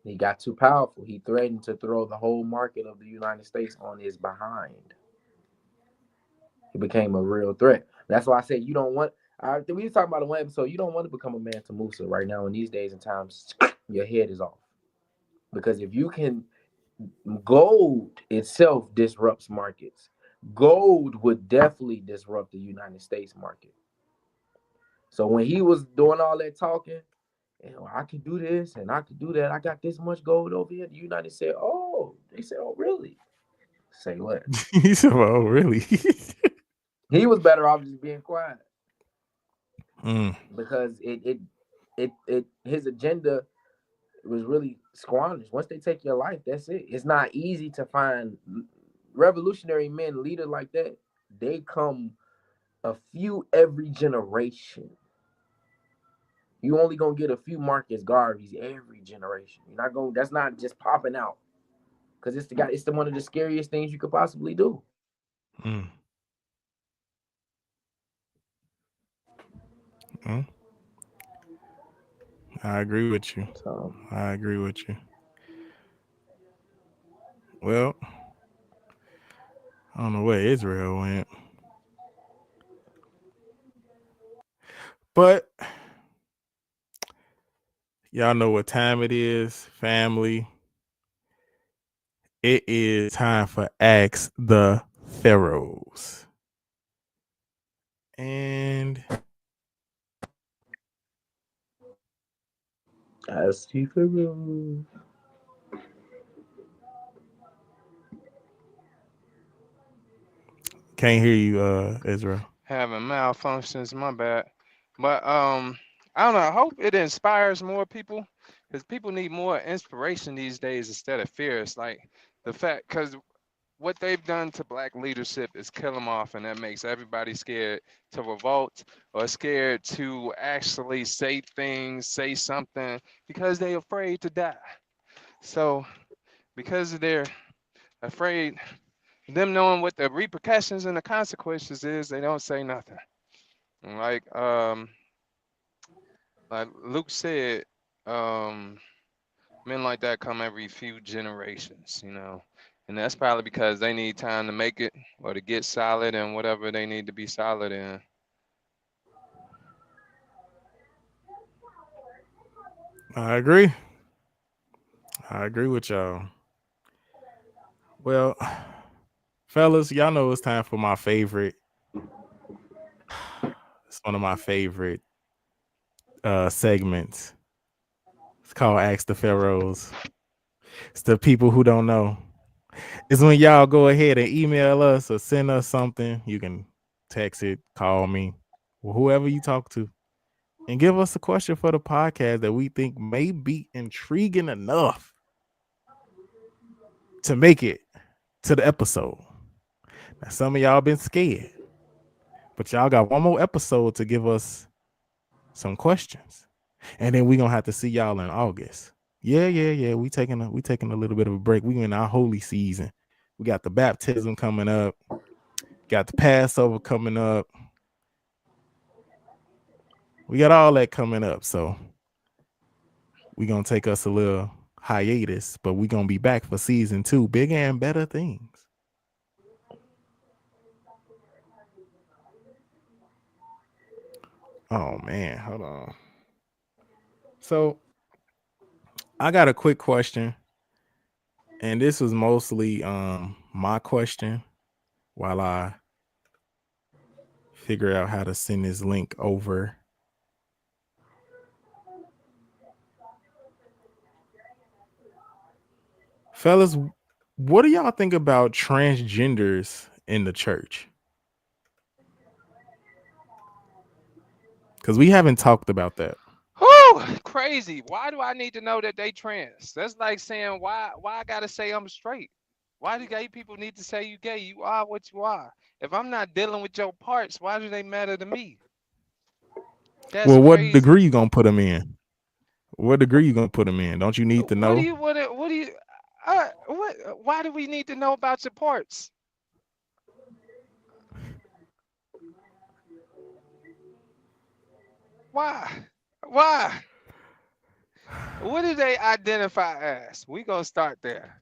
He got too powerful. He threatened to throw the whole market of the United States on his behind. He became a real threat. That's why I said you don't want. We was talking about in one episode. You don't want to become a Mansa Musa right now in these days and times. Your head is off because if you can, gold itself disrupts markets. Gold would definitely disrupt the United States market. So when he was doing all that talking, I can do this and I can do that. I got this much gold over here. The United said, "Oh," they said, "Oh, really?" Say what? He said, "Oh, really?" He was better off just being quiet Mm, because it his agenda was really squandered. Once they take your life, that's it. It's not easy to find revolutionary men, leader like that. They come a few every generation. You only gonna get a few Marcus Garveys every generation. You're not going. That's not just popping out because it's the guy. It's the one of the scariest things you could possibly do. mm, mm. I agree with you. So I agree with you. Well, I don't know where Israel went, but y'all know what time it is, family. It is time for Ask the Pharaohs. And I see Pharaoh. can't hear you, Israel. Having malfunctions, my bad. But I don't know. I hope it inspires more people because people need more inspiration these days instead of fear. It's like the fact because what they've done to black leadership is kill them off, and that makes everybody scared to revolt or scared to actually say things, say something because they're afraid to die. So because they're afraid, them knowing what the repercussions and the consequences is, they don't say nothing. Like like Luke said, um, men like that come every few generations, and that's probably because they need time to make it or to get solid and whatever they need to be solid in. I agree. I agree with y'all. Well, fellas, y'all know it's time for my favorite. It's one of my favorite segments. It's called Ask the Pharaohs. It's the people who don't know. It's when y'all go ahead and email us or send us something. You can text it, call me, or whoever you talk to, and give us a question for the podcast that we think may be intriguing enough to make it to the episode. Now, some of y'all been scared, but y'all got one more episode to give us some questions. And then we're going to have to see y'all in August. Yeah. We taking a little bit of a break. We in our holy season. We got the baptism coming up. Got the Passover coming up. We got all that coming up. So we gonna take us a little hiatus, but we gonna be back for season 2. Bigger and better things. Oh man, hold on. So I got a quick question, and this was mostly my question while I figure out how to send this link over. Fellas, what do y'all think about transgenders in the church? Because we haven't talked about that. Whew, crazy. Why do I need to know that they trans? That's like saying why I gotta say I'm straight. Why do gay people need to say you gay? You are what you are. If I'm not dealing with your parts, why do they matter to me? That's Well, what crazy. degree you gonna put them in? What degree you gonna put them in? Don't you need to know? What do you what why do we need to know about your parts? Why? Why? What do they identify as? We gonna start there.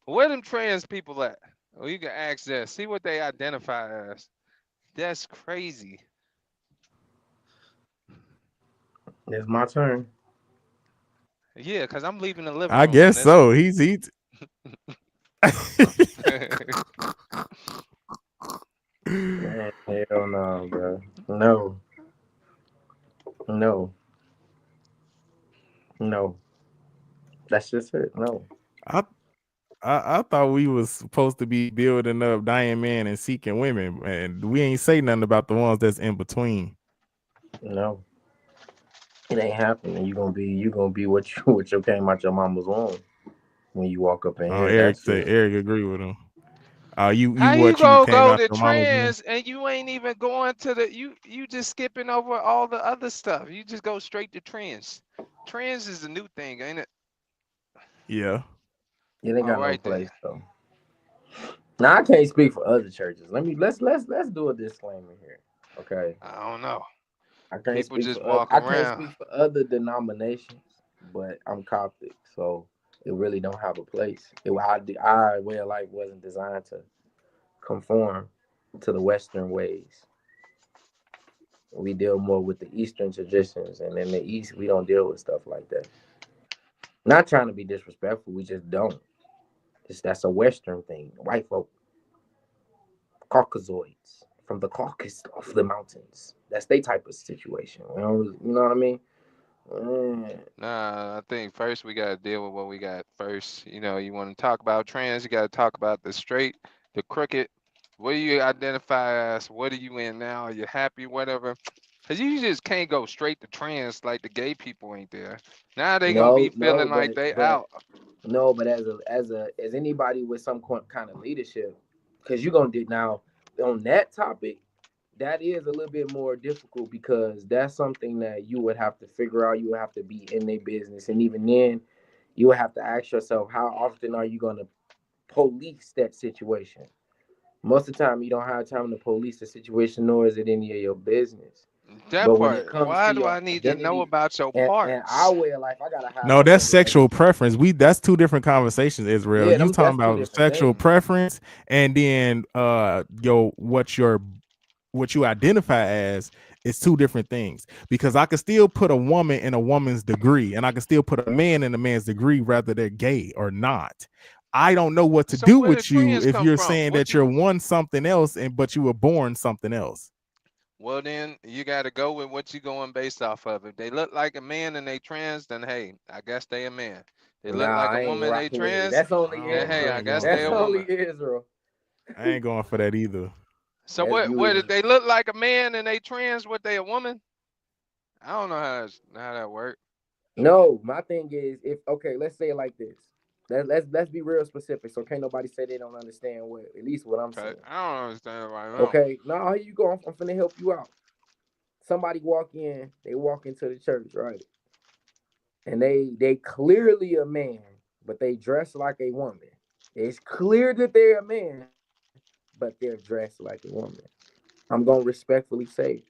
Where them trans people at? Well, you can ask that. See what they identify as. That's crazy. It's my turn. Yeah, because I'm leaving the living I room on guess this so. one. He's Man, hell no, bro. No, no, no. That's just it. No, I, I thought we was supposed to be building up dying men and seeking women, and we ain't say nothing about the ones that's in between. no. It ain't happening. You gonna be what you came out your mama's womb when you walk up in Oh, here. That's it. Eric agree with him. You How you what you gonna came go out to your mama's womb? trans and you ain't even going to the you just skipping over all the other stuff. You just go straight to trans. Trans is the new thing, ain't it? Yeah. It ain't All got no right then. place though. Now I can't speak for other churches. Let's do a disclaimer here. Okay. I don't know. I can't People speak just for other, walk I can't around. speak for other denominations, but I'm Coptic, so it really don't have a place. Our way of life wasn't designed to conform to the Western ways. We deal more with the Eastern traditions, and in the East, we don't deal with stuff like that. Not trying to be disrespectful, we just don't. That's a Western thing. White folk, Caucasoids from the Caucasus of the mountains. That's their type of situation. We don't really, you know what I mean? Mm, Nah, I think first we gotta deal with what we got first. You know, you want to talk about trans, you gotta talk about the straight, the crooked. What do you identify as? What are you in now? Are you happy? Whatever. Cause you just can't go straight to trans like the gay people ain't there. Now they gonna be no, feeling like but they out. no, but as anybody with some kind of leadership, because you're gonna do now on that topic, that is a little bit more difficult because that's something that you would have to figure out. You would have to be in their business, and even then, you would have to ask yourself, how often are you gonna police that situation? Most of the time, you don't have time to police the situation, nor is it any of your business. That But when it part. comes to Why do your I need to know identity about your and our parts? way of life, I gotta have No, my that's regulation. sexual preference. That's two different conversations, Israel. Yeah, You talking that's two about different sexual things. preference, and then what you identify as is two different things. Because I could still put a woman in a woman's degree, and I can still put a man in a man's degree, whether they're gay or not. I don't know what to So do where did with you trans if come you're from? saying What that you're you one something else, and but you were born something else. Well, then you got to go with what you going based off of. If they look like a man and they trans, then hey, I guess they a man. They look Nah, like a I ain't woman, they rocking with it. trans, That's only then hey, I I Israel. ain't guess going for they That's a that. only woman. Israel. I ain't going for that either. So That's what if good. they look like a man and they trans, what they a woman? I don't know how that work. No, my thing is, if okay, let's say it like this. Let's be real specific, so can't nobody say they don't understand what at least what I'm Okay, saying. I don't understand right now. Okay, now here you go. I'm finna help you out. Somebody walk in, they walk into the church, right? and they clearly a man, but they dress like a woman. It's clear that they're a man, but they're dressed like a woman. I'm gonna respectfully say,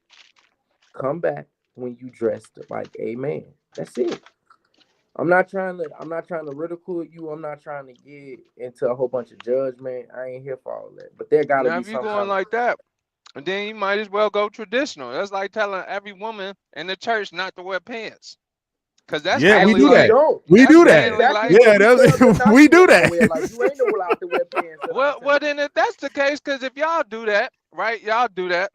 come back when you dressed like a man. That's it. I'm not trying to ridicule you. I'm not trying to get into a whole bunch of judgment. I ain't here for all that. But there gotta Now, be if you some going kind of like that, then you might as well go traditional. That's like telling every woman in the church not to wear pants, cause that's Yeah, we mainly do actually we like that. don't. We that's do That's that. mainly exactly like. what Yeah, we tell them not we to do wear. that. Like you ain't no allowed to wear pants in our church. Well, then if that's the case, cause if y'all do that, right, y'all do that,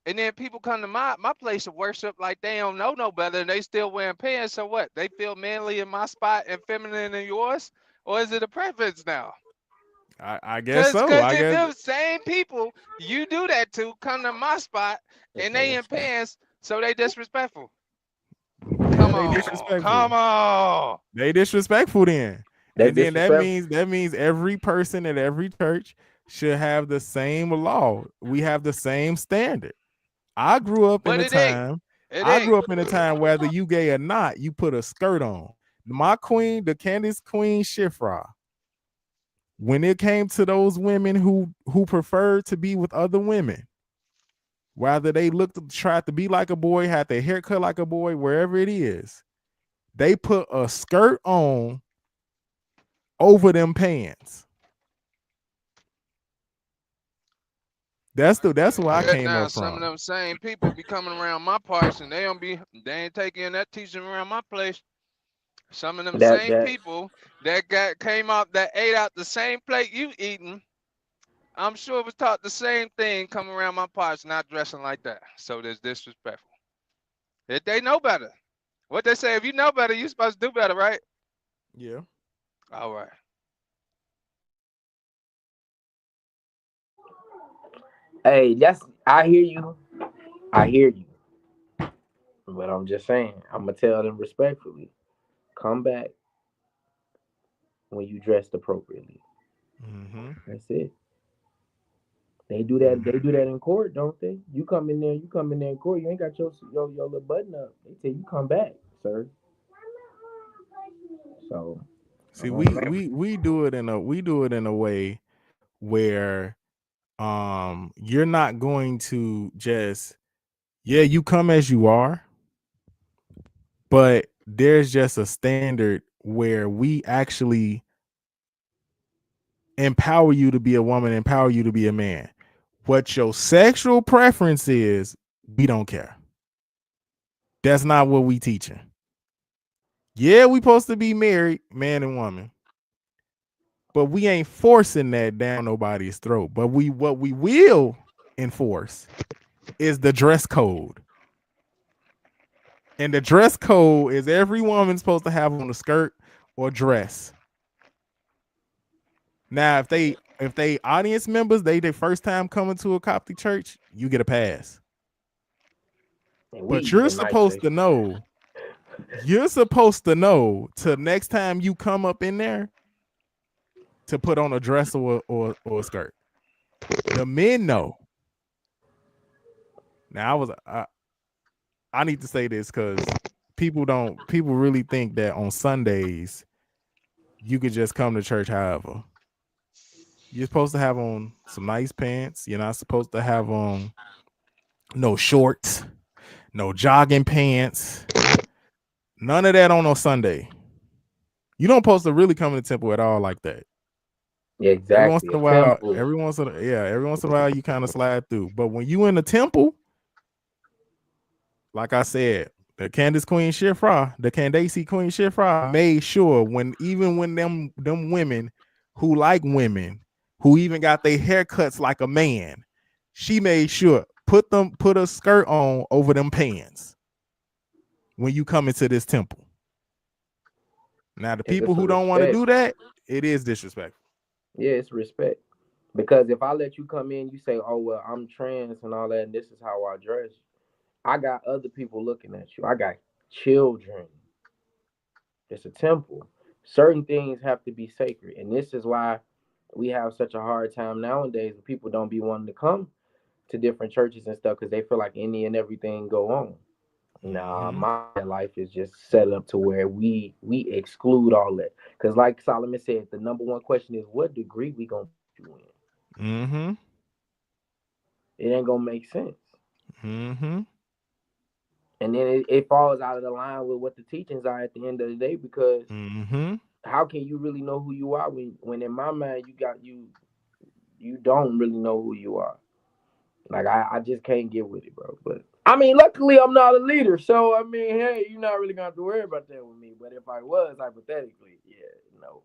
and then people come to my place of worship like they don't know no better, and they still wearing pants. So what? They feel manly in my spot and feminine in yours, or is it a preference now? I guess Cause, so. cause I if guess. them same people you do that to come to my spot and they in pants, so they disrespectful. Yeah, Come they on, come disrespectful. on. They disrespectful then. That's And then that disrespectful. means that means every person at every church should have the same law. We have the same standard. I grew up in But a it ain't. time, It I ain't. grew up in a time whether you gay or not, you put a skirt on. My queen, the Candace Queen Shifra, when it came to those women who preferred to be with other women, whether they tried to be like a boy, had their hair cut like a boy, wherever it is, they put a skirt on over them pants. That's where I Yet came now up some of from. them same people be coming around my parts and they ain't taking that teaching around my place. Some of them That same that people that came out that ate out the same plate you eating, I'm sure it was taught the same thing coming around my parts, not dressing like that. So there's disrespectful. If they know better. What they say, if you know better, you supposed to do better, right? Yeah. All right. hey, that's I hear you. I hear you. But I'm just saying, I'm gonna tell them respectfully. Come back when you dressed appropriately. Mm-hmm. That's it. They do that. They Mm-hmm. do that in court, don't they? You come in there. You come in there in court. You ain't got your little button up. They tell you come back, sir. So I See, don't we know. we we do it in a way where you're not going to just, yeah, you come as you are, but there's just a standard where we actually empower you to be a woman, empower you to be a man. What your sexual preference is, we don't care. That's not what we teaching. Yeah, we supposed to be married, man and woman, but we ain't forcing that down nobody's throat. But what we will enforce is the dress code. And the dress code is every woman's supposed to have on a skirt or dress. Now, if they audience members, they their first time coming to a Coptic church, you get a pass. And we But you're even supposed nicer. to know. You're supposed to know to next time you come up in there to put on a dress or a skirt. The men know. Now I need to say this because people really think that on Sundays you could just come to church however. You're supposed to have on some nice pants. You're not supposed to have on no shorts, no jogging pants, none of that on a Sunday. You don't supposed to really come to the temple at all like that. Yeah, Every once exactly. in A a while, temple. every once in a while you kind of slide through. But when you in the temple, like I said, the Candace Queen Shifra, the Candace Queen Shifra made sure when them women who like women, who even got their haircuts like a man, she made sure put a skirt on over them pants when you come into this temple. Now the people It's a who don't want to respect. do that, it is disrespectful. Yeah, it's respect. Because if I let you come in, you say, "Oh well, I'm trans and all that, and this is how I dress." I got other people looking at you. I got children. It's a temple. Certain things have to be sacred, and this is why we have such a hard time nowadays. People don't be wanting to come to different churches and stuff because they feel like any and everything go on. Nah, Mm-hmm. my life is just set up to where we exclude all that. Cause like Solomon said, the number one question is what degree we gonna put you in. Mm-hmm. It ain't gonna make sense. Mm-hmm. And then it falls out of the line with what the teachings are at the end of the day because Mm-hmm. how can you really know who you are when in my mind you don't really know who you are. Like I just can't get with it, bro. But I mean, luckily I'm not a leader, so I mean, hey, you're not really gonna have to worry about that with me. But if I was, hypothetically, yeah, no,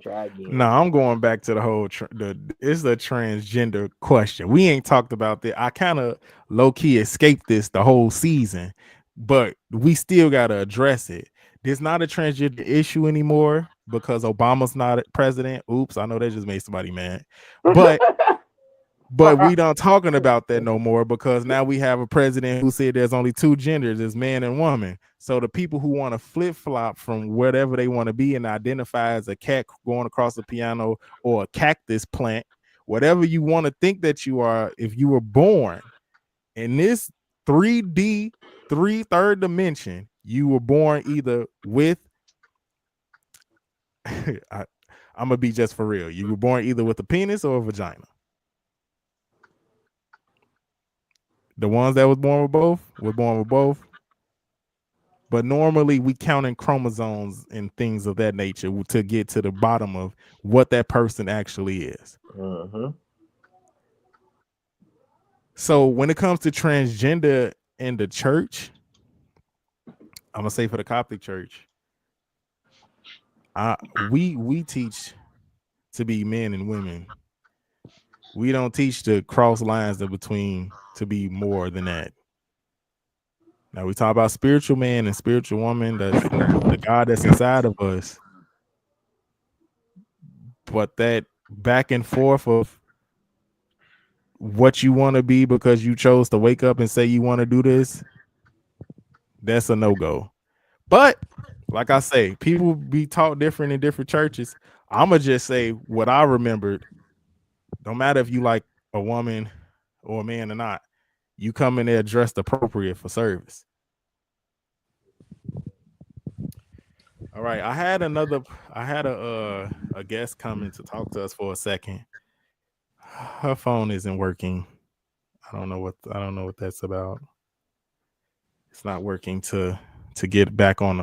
try No, again. I'm going back to the whole it's the transgender question. We ain't talked about that. I kind of low key escaped this the whole season, but we still gotta address it. There's not a transgender issue anymore because Obama's not president. Oops, I know that just made somebody mad, but we don't talking about that no more because now we have a president who said there's only two genders, there's man and woman. So the people who want to flip flop from whatever they want to be and identify as a cat going across the piano or a cactus plant, whatever you want to think that you are, if you were born in this 3D, third dimension, you were born either with I'm gonna be just for real. You were born either with a penis or a vagina. The ones that was born with both were born with both. But normally we count in chromosomes and things of that nature to get to the bottom of what that person actually is. Mm-hmm. So when it comes to transgender in the church, I'm gonna say for the Coptic Church, we teach to be men and women. We don't teach to cross lines in between to be more than that. Now we talk about spiritual man and spiritual woman. That's the God that's inside of us. But that back and forth of what you want to be because you chose to wake up and say you want to do this, that's a no-go. But like I say, people be taught different in different churches. I'ma just say what I remembered. No matter if you like a woman or a man or not, you come in there dressed appropriate for service. All right. I had a guest coming to talk to us for a second. Her phone isn't working. I don't know what that's about. It's not working to get back on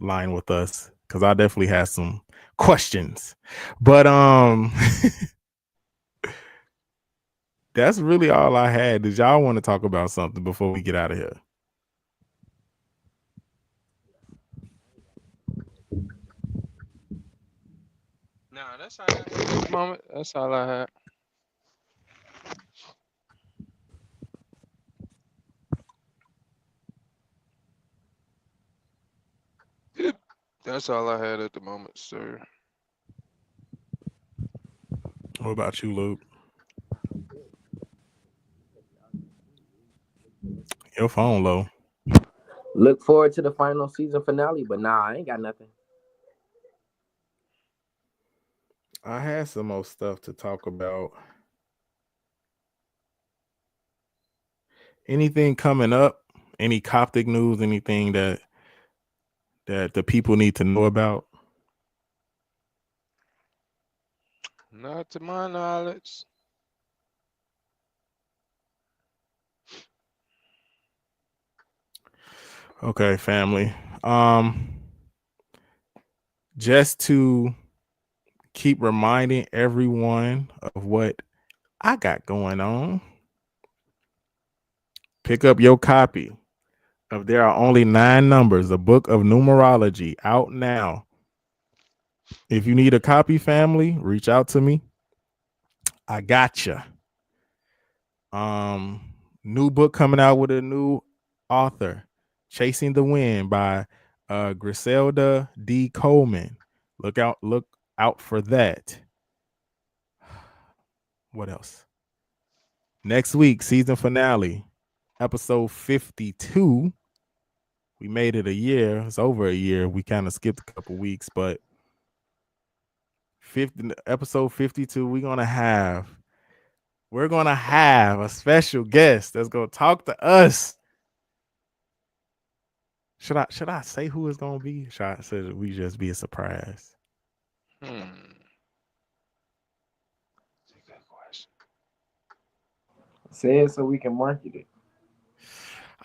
line with us because I definitely have some questions. But that's really all I had. Did y'all want to talk about something before we get out of here? Nah, that's all I had at the moment. That's all I had. That's all I had at the moment, sir. What about you, Luke? Your phone low. Look forward to the final season finale, but nah, I ain't got nothing. I had some more stuff to talk about. Anything coming up? Any Coptic news? Anything that the people need to know about? Not to my knowledge. Okay, family. Just to keep reminding everyone of what I got going on. Pick up your copy of There Are Only Nine Numbers, a book of numerology, out now. If you need a copy, family, reach out to me. I gotcha. New book coming out with a new author, Chasing the Wind by Griselda D. Coleman. Look out for that. What else? Next week, season finale, episode 52. We made it a year. It's over a year. We kind of skipped a couple weeks, but episode 52, we're gonna have a special guest that's gonna talk to us Should I say who it's gonna be? Should I say we just be a surprise? Hmm. That's a good question. Say it so we can market it.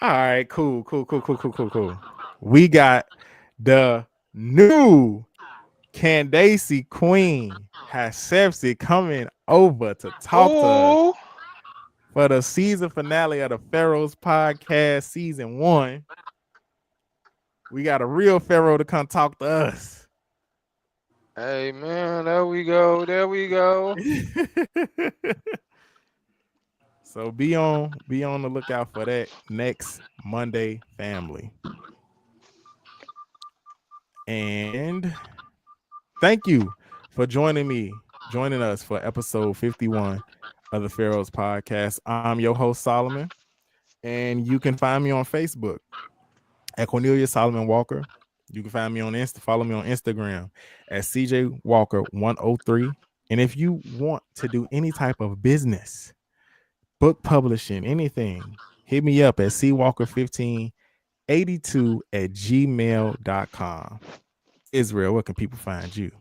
All right, cool. We got the new Candace Queen Hasepsi coming over to talk to us Oh, for the season finale of the Pharaohs Podcast season 1. We got a real Pharaoh to come talk to us. hey man, there we go. There we go. So be on the lookout for that next Monday, family. And thank you for joining us for episode 51 of the Pharaohs Podcast. I'm your host, Solomon, and you can find me on Facebook at Cornelia Solomon Walker. You can find me on follow me on Instagram at CJ Walker 103. And if you want to do any type of business, book publishing, anything, hit me up at cwalker1582 at gmail.com. Israel, where can people find you?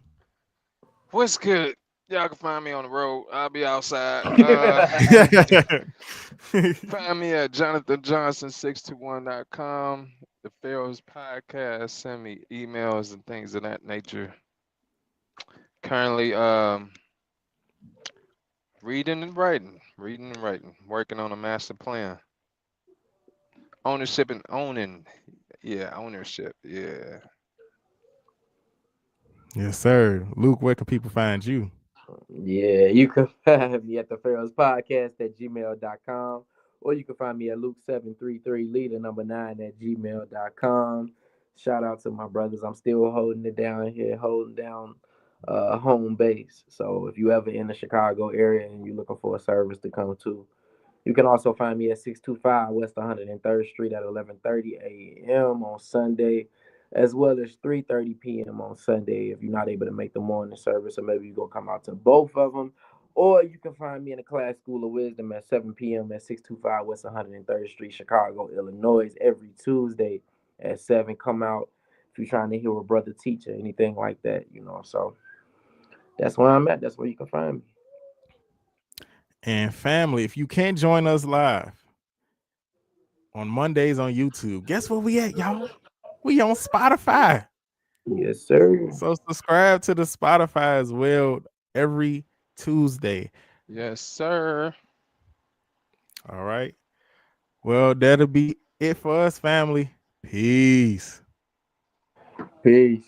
What's good? Y'all can find me on the road. I'll be outside. Find me at jonathanjohnson621.com. The Pharaohs Podcast. Send me emails and things of that nature. Currently, reading and writing, working on a master plan. Ownership and owning. Yeah, ownership. Yeah. Yes, sir. Luke, where can people find you? Yeah, you can find me at the Pharaohs Podcast at gmail.com, or you can find me at Luke733 leader number 9 at gmail.com. Shout out to my brothers. I'm still holding it down here, holding down home base. So if you ever in the Chicago area and you're looking for a service to come to, you can also find me at 625 West 103rd Street at 11:30 a.m. on Sunday, as well as 3:30 p.m. on Sunday if you're not able to make the morning service, or maybe you're going to come out to both of them. Or you can find me in the Class School of Wisdom at 7 p.m. at 625 West 103rd Street, Chicago, Illinois, every Tuesday at 7. Come out if you're trying to hear a brother teach or anything like that. So that's where I'm at. That's where you can find me. And family, if you can't join us live on Mondays on YouTube, guess where we at, y'all? We on Spotify. Yes, sir. So subscribe to the Spotify as well every Tuesday. Yes, sir. All right. Well, that'll be it for us, family. Peace. Peace.